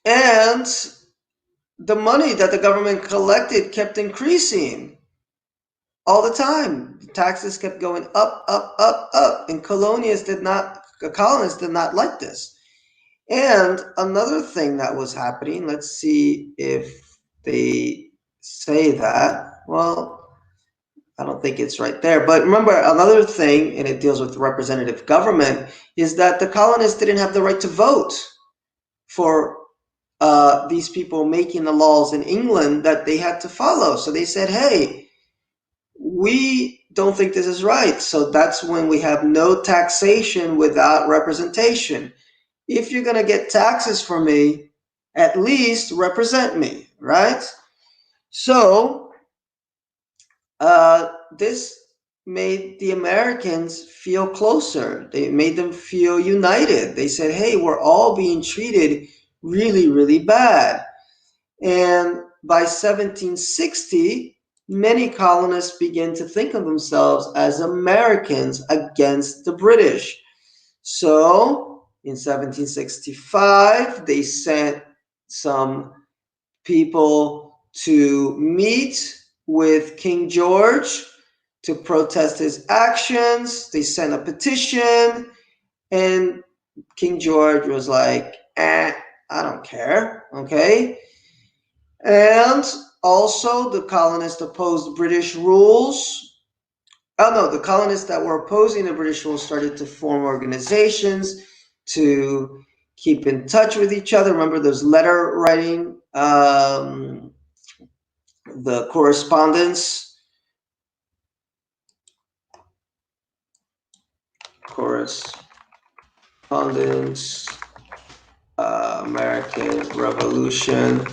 And the money that the government collected kept increasing all the time. Taxes kept going up, up, up, up, and colonists did not like this. And another thing that was happening, let's see if they say that. Well, I don't think it's right there. But remember, another thing, and it deals with representative government, is that the colonists didn't have the right to vote for these people making the laws in England that they had to follow. So they said, hey, we don't think this is right. So that's when we have no taxation without representation. If you're going to get taxes from me, at least represent me, right? So this made the Americans feel closer. They made them feel united. They said, hey, we're all being treated really, really bad. And by 1760, many colonists began to think of themselves as Americans against the British. So in 1765, they sent some people to meet with King George to protest his actions. They sent a petition, and King George was like, I don't care, okay? And also, the colonists opposed British rules. Oh no, the colonists that were opposing the British rules started to form organizations to keep in touch with each other. Remember those letter writing, the correspondence, American Revolution.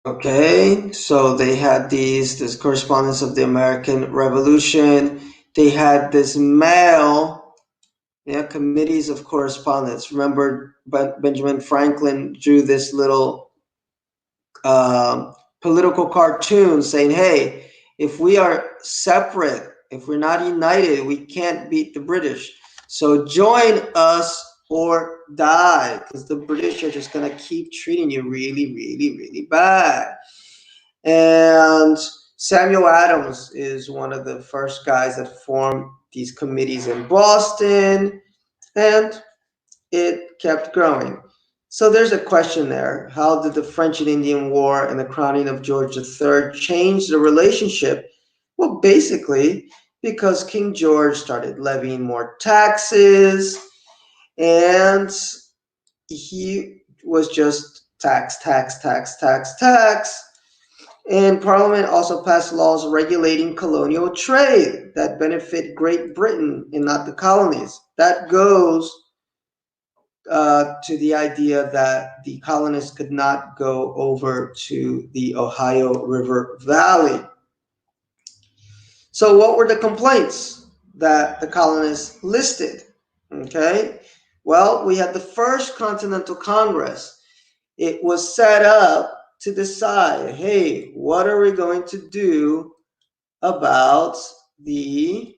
Okay, so they had this correspondence of the American Revolution. They had this mail, yeah, committees of correspondence. Remember, Benjamin Franklin drew this little political cartoon saying, hey, if we are separate, if we're not united, we can't beat the British. So join us or die, because the British are just going to keep treating you really, really, really bad. And Samuel Adams is one of the first guys that formed these committees in Boston, and it kept growing. So there's a question there. How did the French and Indian War and the crowning of George III change the relationship? Well, basically, because King George started levying more taxes, and he was just tax, tax, tax, tax, tax. And Parliament also passed laws regulating colonial trade that benefit Great Britain and not the colonies. That goes to the idea that the colonists could not go over to the Ohio River Valley. So, what were the complaints that the colonists listed? Okay, well, we had the First Continental Congress. It was set up to decide, hey, what are we going to do about the.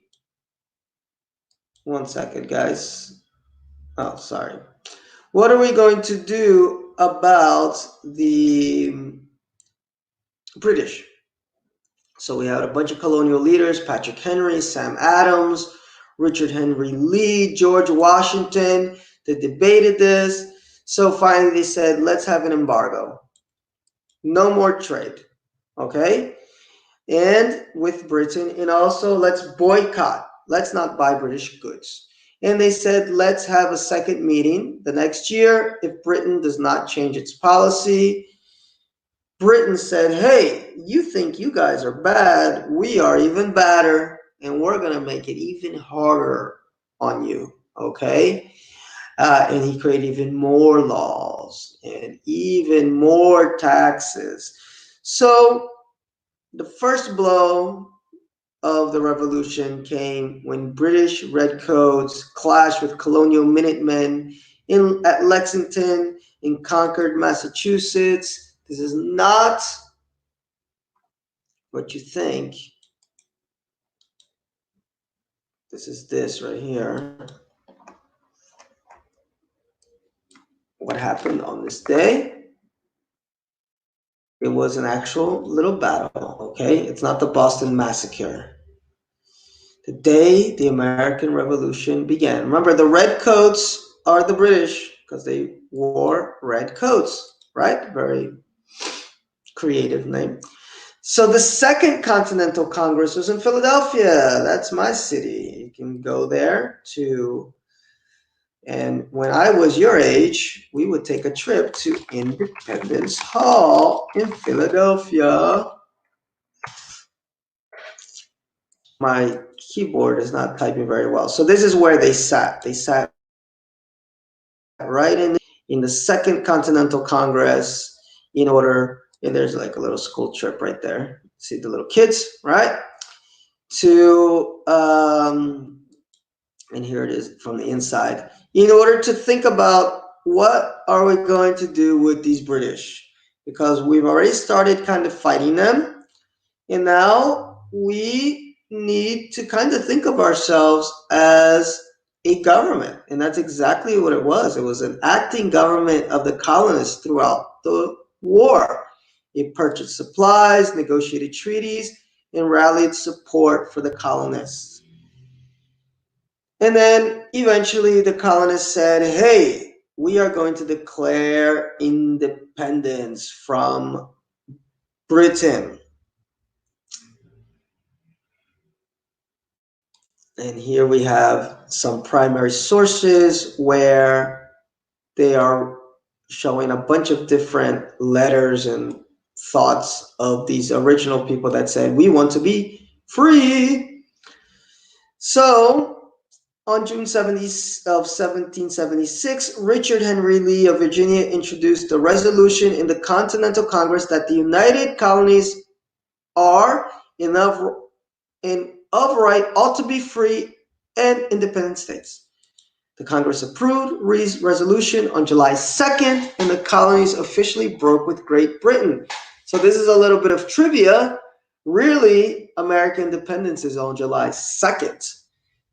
One second, guys. Oh, sorry. What are we going to do about the British? So we had a bunch of colonial leaders: Patrick Henry, Sam Adams, Richard Henry Lee, George Washington. They debated this. So finally they said, let's have an embargo. No more trade. Okay? And with Britain, and also let's boycott. Let's not buy British goods. And they said, let's have a second meeting the next year if Britain does not change its policy. Britain said, hey, you think you guys are bad, we are even badder, and we're going to make it even harder on you, okay? And he created even more laws and even more taxes. So the first blow of the revolution came when British redcoats clashed with colonial Minutemen at Lexington in Concord, Massachusetts. This is not what you think. This is this right here. What happened on this day? It was an actual little battle, okay? It's not the Boston Massacre. The day the American Revolution began. Remember, the redcoats are the British because they wore red coats, right? Very creative name. So the Second Continental Congress was in Philadelphia. That's my city. You can go there to. And when I was your age, we would take a trip to Independence Hall in Philadelphia. My keyboard is not typing very well. So this is where they sat. They sat right in the Second Continental Congress in order And there's like a little school trip right there. See the little kids, right? To and here it is from the inside. In order to think about what are we going to do with these British, because we've already started kind of fighting them, and now we need to kind of think of ourselves as a government. And that's exactly what it was. It was an acting government of the colonists throughout the war. It purchased supplies, negotiated treaties, and rallied support for the colonists. And then eventually the colonists said, hey, we are going to declare independence from Britain. And here we have some primary sources where they are showing a bunch of different letters and thoughts of these original people that said, we want to be free. So on June 70 of 1776, Richard Henry Lee of Virginia introduced a resolution in the Continental Congress that the United Colonies are in of right ought to be free and independent states. The Congress approved Reed's resolution on July 2nd, and the colonies officially broke with Great Britain. So this is a little bit of trivia. Really, American independence is on July 2nd,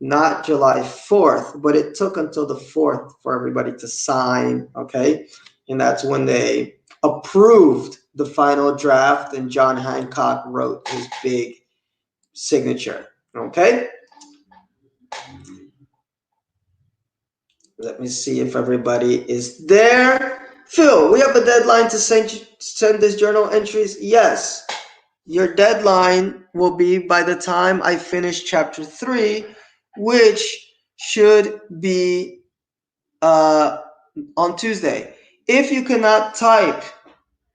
not July 4th, but it took until the 4th for everybody to sign, okay? And that's when they approved the final draft, and John Hancock wrote his big signature, okay? Let me see if everybody is there. Phil, we have a deadline to send this journal entries. Yes, your deadline will be by the time I finish chapter 3, which should be uh, on Tuesday. If you cannot type,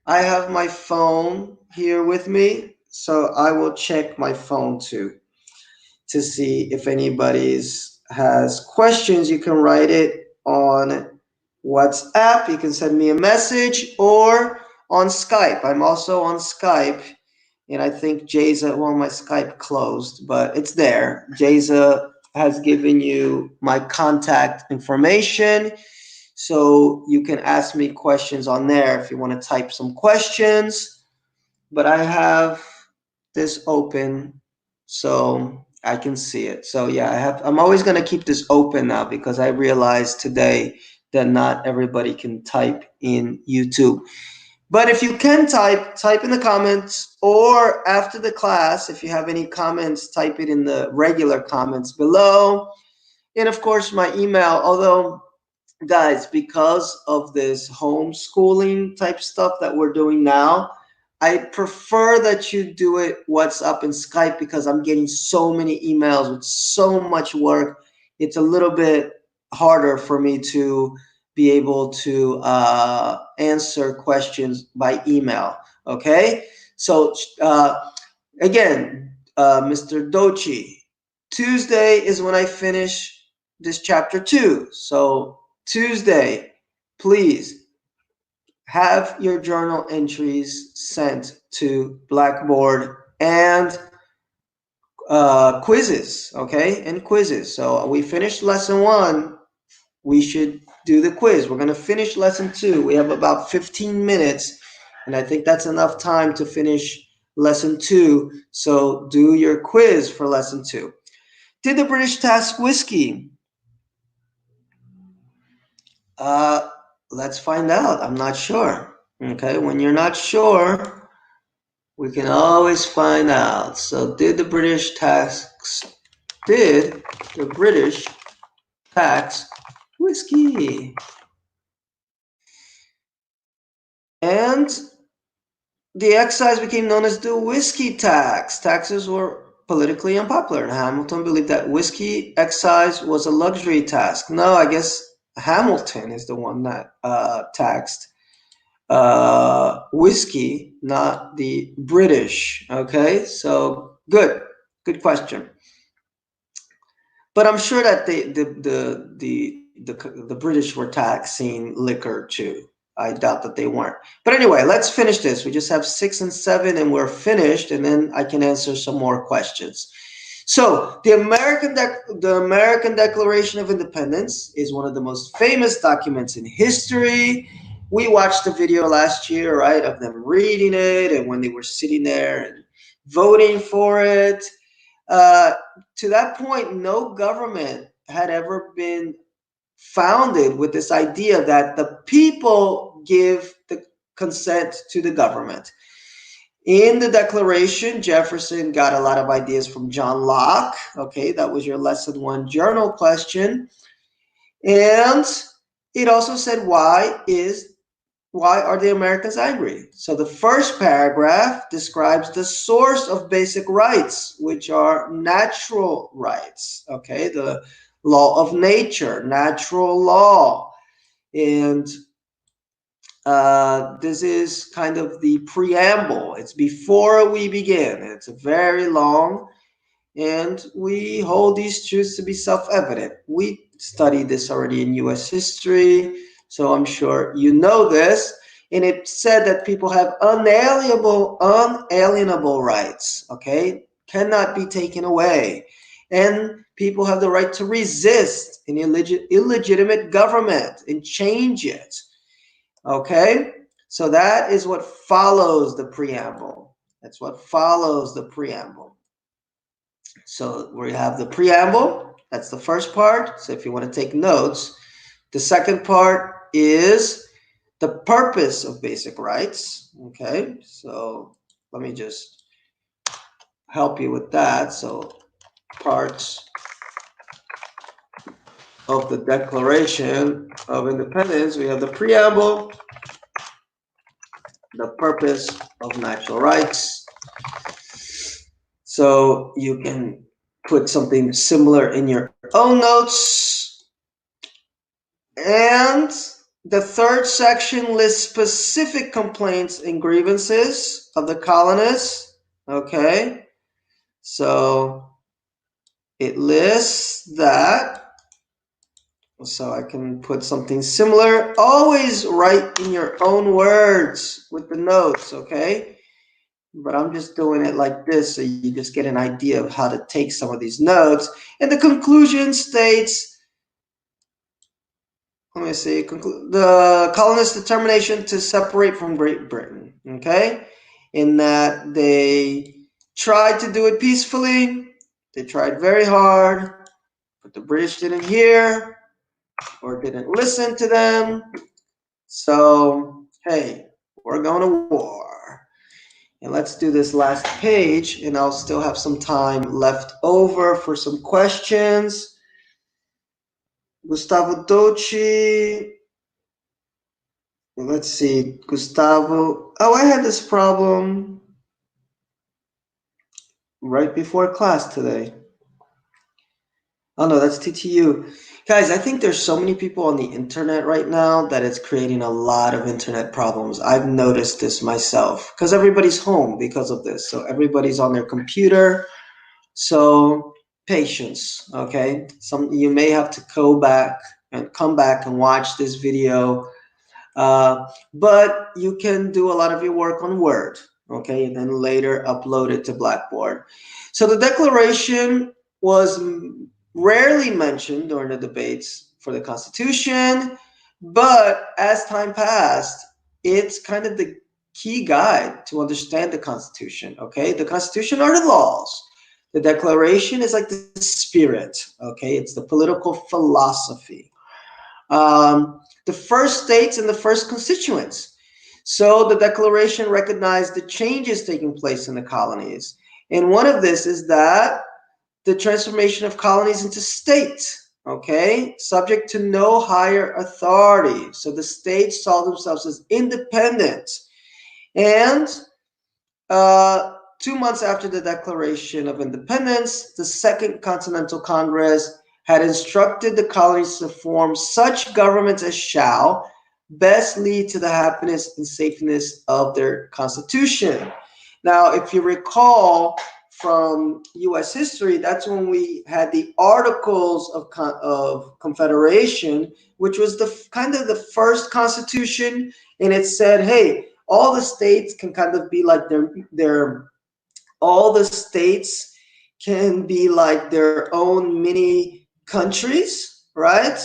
I have my phone here with me, so I will check my phone too to see if anybody's has questions. You can write it on WhatsApp. You can send me a message or on Skype. I'm also on Skype, and I think Jayza, well, my Skype closed, but it's there. Jayza has given you my contact information, so you can ask me questions on there if you want to type some questions. But I have this open so I can see it. So yeah, I'm always going to keep this open now because I realized today that not everybody can type in YouTube. But if you can type in the comments, or after the class, if you have any comments, type it in the regular comments below. And of course, my email, although guys, because of this homeschooling type stuff that we're doing now, I prefer that you do it WhatsApp and Skype because I'm getting so many emails with so much work. It's a little bit harder for me to be able to answer questions by email. Okay, so again, Mr. Dochi, Tuesday is when I finish this chapter 2. So Tuesday, please have your journal entries sent to Blackboard and quizzes, okay? And quizzes. So we finished lesson 1. We should do the quiz. We're going to finish lesson 2. We have about 15 minutes, and I think that's enough time to finish lesson 2. So do your quiz for lesson 2. Did the British task whiskey? Uh, let's find out. I'm not sure. Okay, when you're not sure, we can always find out. So did the British tax whiskey? And the excise became known as the whiskey tax. Taxes were politically unpopular, and Hamilton believed that whiskey excise was a luxury tax. No, I guess Hamilton is the one that taxed whiskey, not the British. Okay, so good question. But I'm sure that the British were taxing liquor too. I doubt that they weren't. But anyway, let's finish this. We just have 6 and 7 and we're finished, and then I can answer some more questions. So the American Declaration of Independence is one of the most famous documents in history. We watched the video last year, right, of them reading it and when they were sitting there and voting for it. Uh, to that point, no government had ever been founded with this idea that the people give the consent to the government. In the Declaration, Jefferson got a lot of ideas from John Locke. Okay, that was your lesson one journal question. And it also said, why are the Americans angry? So the first paragraph describes the source of basic rights, which are natural rights. Okay, the law of nature, natural law. And this is kind of the preamble. It's before we begin. It's very long, and we hold these truths to be self-evident. We studied this already in U.S. history, so I'm sure you know this. And it said that people have unalienable rights, okay? Cannot be taken away. And people have the right to resist an illegitimate government and change it. Okay? So that is what follows the preamble. That's what follows the preamble. So we have the preamble. That's the first part. So if you want to take notes, the second part is the purpose of basic rights. Okay? So let me just help you with that. So parts of the Declaration of Independence, we have the preamble, the purpose of natural rights. So you can put something similar in your own notes. And the third section lists specific complaints and grievances of the colonists. Okay. So it lists that. So I can put something similar. Always write in your own words with the notes, okay? But I'm just doing it like this so you just get an idea of how to take some of these notes. And the conclusion states, let me see, the colonists' determination to separate from Great Britain, okay? In that they tried to do it peacefully, they tried very hard, but the British didn't hear or didn't listen to them. So, hey, we're going to war. And let's do this last page, and I'll still have some time left over for some questions. Gustavo Doci. Let's see, Gustavo. Oh, I had this problem right before class today. Oh no, that's TTU. Guys, I think there's so many people on the internet right now that it's creating a lot of internet problems. I've noticed this myself because everybody's home because of this. So everybody's on their computer. So patience, okay? You may have to go back and come back and watch this video. But you can do a lot of your work on Word, okay? And then later upload it to Blackboard. So the Declaration was rarely mentioned during the debates for the Constitution, but as time passed, it's kind of the key guide to understand the Constitution, okay? The Constitution are the laws. The Declaration is like the spirit, okay? It's the political philosophy. The first states and the first constituents. So the Declaration recognized the changes taking place in the colonies. And one of this is that the transformation of colonies into states, okay, subject to no higher authority. So the states saw themselves as independent. And 2 months after the Declaration of Independence, the Second Continental Congress had instructed the colonies to form such governments as shall best lead to the happiness and safeness of their constitution. Now, if you recall from U.S. history, that's when we had the Articles of Confederation, which was the kind of the first constitution, and it said, hey, all the states can kind of be like their all the states can be like their own mini countries, right?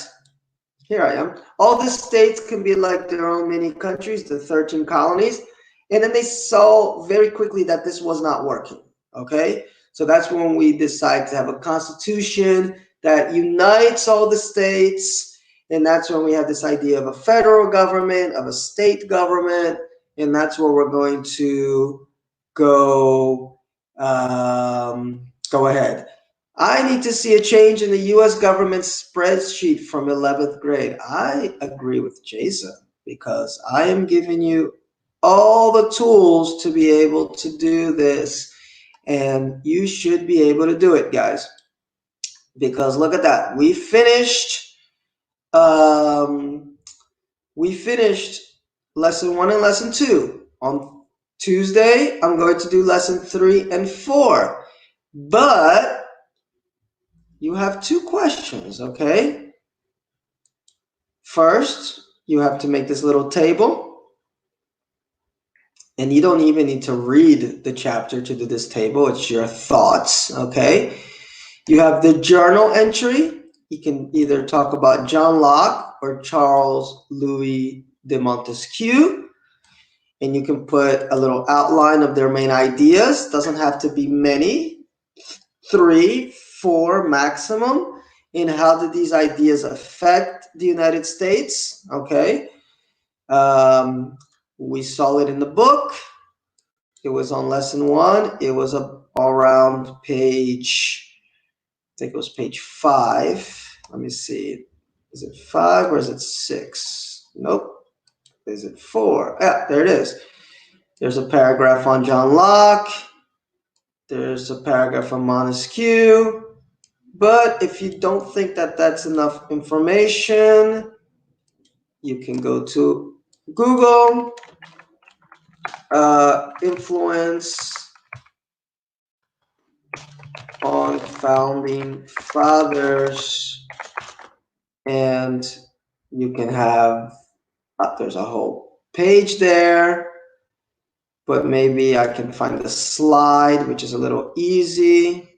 Here I am. All the states can be like their own mini countries, the 13 colonies. And then they saw very quickly that this was not working. Okay? So that's when we decide to have a constitution that unites all the states. And that's when we have this idea of a federal government, of a state government. And that's where we're going to go go ahead. I need to see a change in the US government spreadsheet from 11th grade. I agree with Jason because I am giving you all the tools to be able to do this, and you should be able to do it, guys. Because look at that. Um, we finished lesson 1 and lesson 2. On Tuesday, I'm going to do lesson 3 and 4. But you have 2 questions, okay? First, you have to make this little table. And you don't even need to read the chapter to do this table. It's your thoughts, okay? You have the journal entry. You can either talk about John Locke or Charles Louis de Montesquieu. And you can put a little outline of their main ideas. Doesn't have to be many. 3, 4 maximum. And how did these ideas affect the United States? Okay. We saw it in the book. It was on lesson 1. It was around page, I think it was page 5. Let me see. Is it 5 or is it 6? Nope. Is it 4? Yeah, there it is. There's a paragraph on John Locke. There's a paragraph on Montesquieu. But if you don't think that that's enough information, you can go to Google, influence on founding fathers, and you can have, there's a whole page there, but maybe I can find the slide, which is a little easier,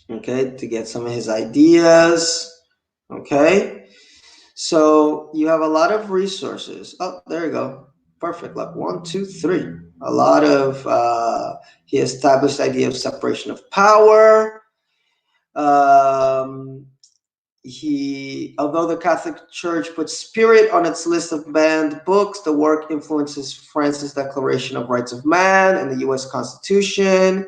okay, to get some of his ideas, okay? So you have a lot of resources. Oh, there you go. Perfect. Like 1, 2, 3. A lot of, he established the idea of separation of power. Although the Catholic Church put spirit on its list of banned books, the work influences France's Declaration of Rights of Man and the U.S. Constitution.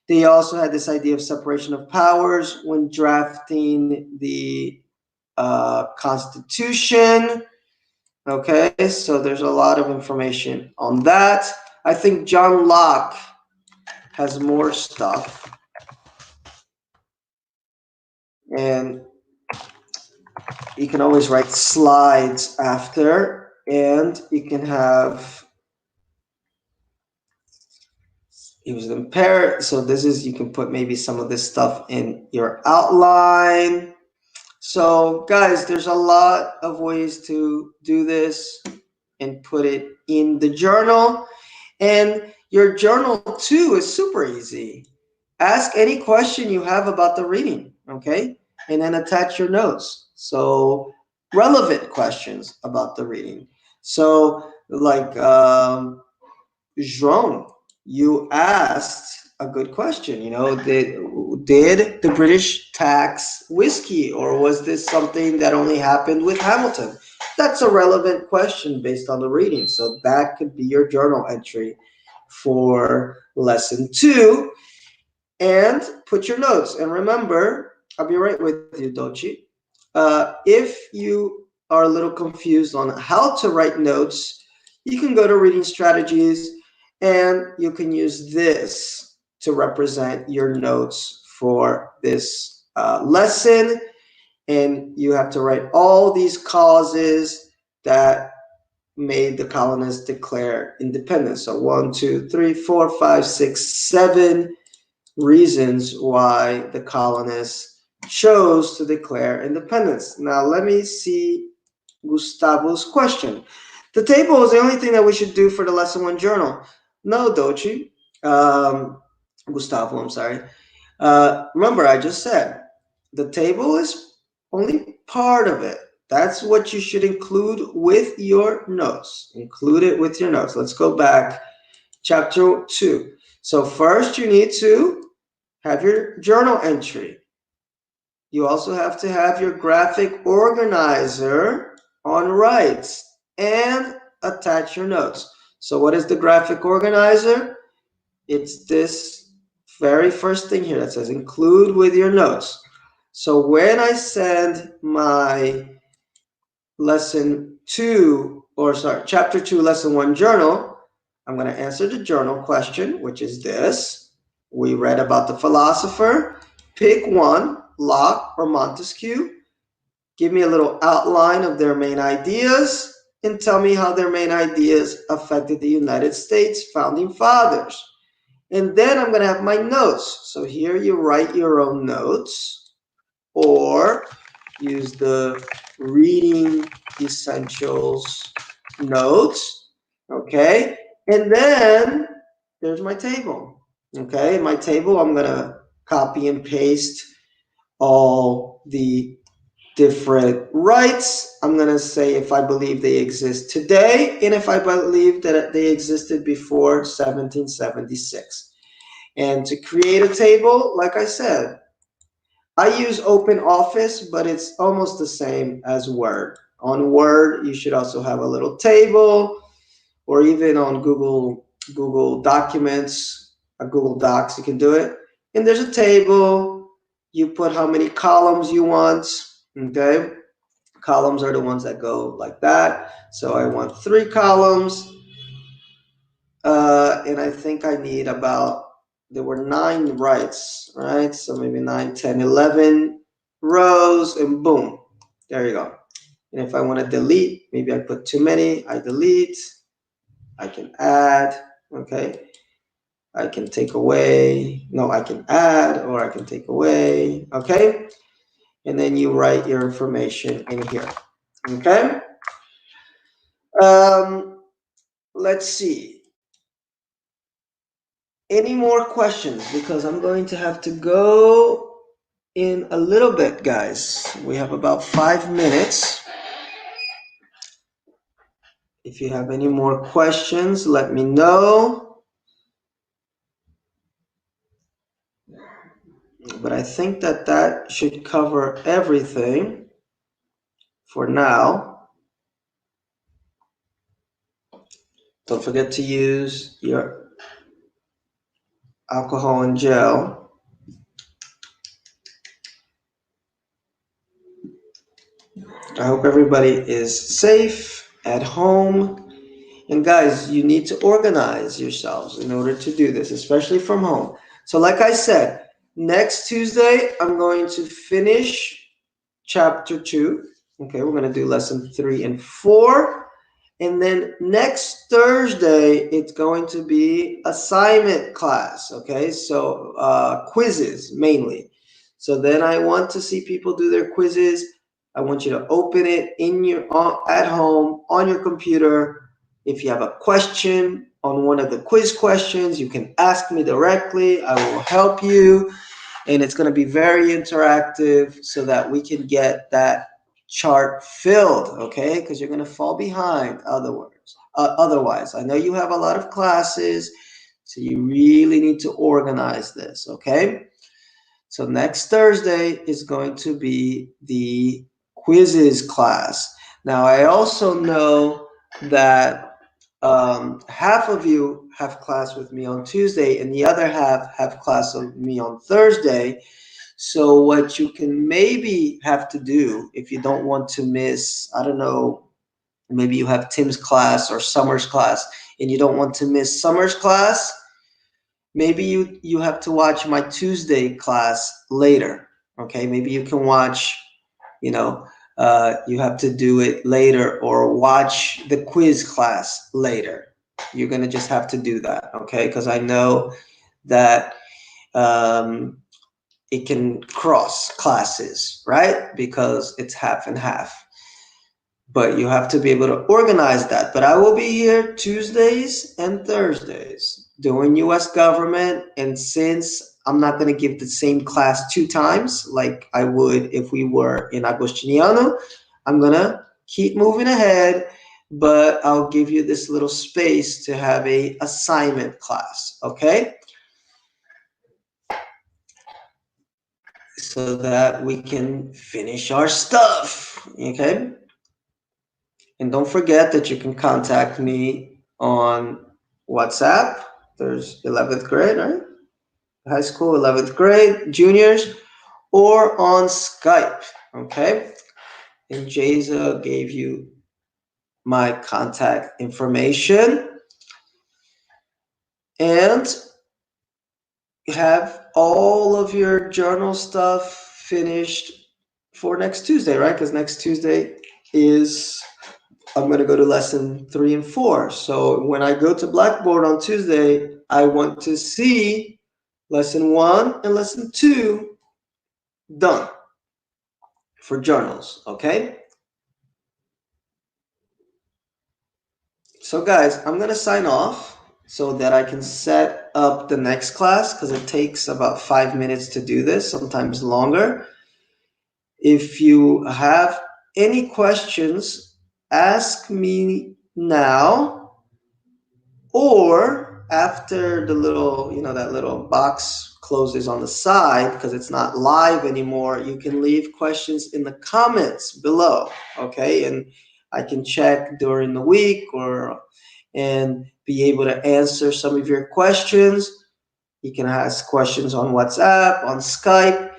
They also had this idea of separation of powers when drafting the Constitution. Okay, so there's a lot of information on that. I think John Locke has more stuff. And you can always write slides after, and you can have, he was impaired, so this is, you can put maybe some of this stuff in your outline. So guys, there's a lot of ways to do this and put it in the journal. And your journal too is super easy. Ask any question you have about the reading, okay? And then attach your notes. So relevant questions about the reading. So like Jerome, you asked a good question. You know, did the British tax whiskey, or was this something that only happened with Hamilton? That's a relevant question based on the reading. So that could be your journal entry for lesson 2. And put your notes. And remember, I'll be right with you, Dochi. If you are a little confused on how to write notes, you can go to Reading Strategies and you can use this to represent your notes for this lesson. And you have to write all these causes that made the colonists declare independence. So 1, 2, 3, 4, 5, 6, 7 reasons why the colonists chose to declare independence. Now let me see Gustavo's question. The table is the only thing that we should do for the lesson one journal. No, Dochi. Gustavo, I'm sorry. Remember, I just said the table is only part of it. That's what you should include with your notes. Include it with your notes. Let's go back. Chapter 2. So first you need to have your journal entry. You also have to have your graphic organizer on rights and attach your notes. So what is the graphic organizer? It's this very first thing here that says include with your notes. So when I send my chapter 2, lesson 1 journal, I'm going to answer the journal question, which is this. We read about the philosopher. Pick one, Locke or Montesquieu. Give me a little outline of their main ideas and tell me how their main ideas affected the United States founding fathers. And then I'm going to have my notes. So here you write your own notes or use the reading essentials notes. Okay. And then there's my table. Okay. In my table, I'm going to copy and paste all the different rights. I'm going to say if I believe they exist today and if I believe that they existed before 1776. And to create a table, like I said, I use Open Office, but it's almost the same as Word. On Word, you should also have a little table, or even on Google Documents, Google Docs, you can do it. And there's a table. You put how many columns you want. Okay, columns are the ones that go like that. So I want 3 columns, and I think I need there were 9 rights, right? So maybe 9, 10, 11 rows, and boom, there you go. And if I want to delete, maybe I put too many, I delete. I can add, okay? I can take away, no, I can add, or I can take away, okay? And then you write your information in here, okay? Let's see. Any more questions? Because I'm going to have to go in a little bit, guys. We have about 5 minutes. If you have any more questions, let me know. But I think that should cover everything for now. Don't forget to use your alcohol and gel. I hope everybody is safe at home. And guys, you need to organize yourselves in order to do this, especially from home. So like I said, next Tuesday, I'm going to finish chapter 2. Okay, we're going to do lesson 3 and 4. And then next Thursday, it's going to be assignment class. Okay, so quizzes mainly. So then I want to see people do their quizzes. I want you to open it at home on your computer. If you have a question on one of the quiz questions, you can ask me directly. I will help you. And it's going to be very interactive so that we can get that chart filled, okay? Because you're going to fall behind otherwise. I know you have a lot of classes, so you really need to organize this, okay? So next Thursday is going to be the quizzes class. Now, I also know that half of you have class with me on Tuesday and the other half have class with me on Thursday. So what you can maybe have to do if you don't want to miss, I don't know, maybe you have Tim's class or Summer's class and you don't want to miss Summer's class, maybe you have to watch my Tuesday class later. Okay, maybe you can watch, you know, you have to do it later or watch the quiz class later. You're going to just have to do that, okay? Because I know that um, it can cross classes, right? Because it's half and half. But you have to be able to organize that. But I will be here Tuesdays and Thursdays doing US government. And since I'm not going to give the same class 2 times like I would if we were in Agostiniano, I'm going to keep moving ahead, but I'll give you this little space to have a assignment class, okay? So that we can finish our stuff, okay? And don't forget that you can contact me on WhatsApp. There's 11th grade, right? High school, 11th grade, juniors, or on Skype, okay? And Jayza gave you my contact information. And you have all of your journal stuff finished for next Tuesday, right? Because next Tuesday is I'm going to go to lesson 3 and 4. So when I go to Blackboard on Tuesday, I want to see lesson 1 and lesson 2 done for journals, okay? So guys, I'm going to sign off so that I can set up the next class because it takes about 5 minutes to do this, sometimes longer. If you have any questions, ask me now or after the little, that little box closes on the side because it's not live anymore, you can leave questions in the comments below, okay? And I can check during the week and be able to answer some of your questions. You can ask questions on WhatsApp, on Skype.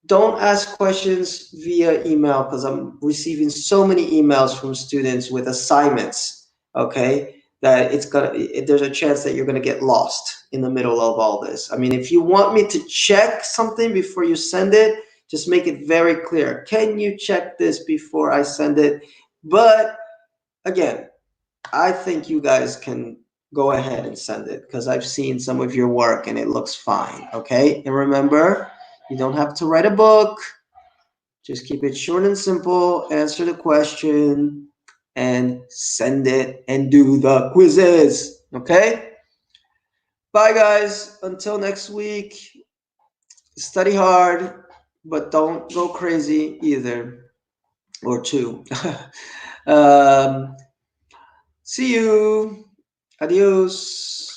Don't ask questions via email because I'm receiving so many emails from students with assignments, okay, that there's a chance that you're gonna get lost in the middle of all this. I mean, if you want me to check something before you send it, just make it very clear. Can you check this before I send it? But again, I think you guys can go ahead and send it because I've seen some of your work and it looks fine, okay? And remember, you don't have to write a book. Just keep it short and simple, answer the question, and send it and do the quizzes, okay? Bye, guys. Until next week, study hard, but don't go crazy either, or two. um, See you. Adios.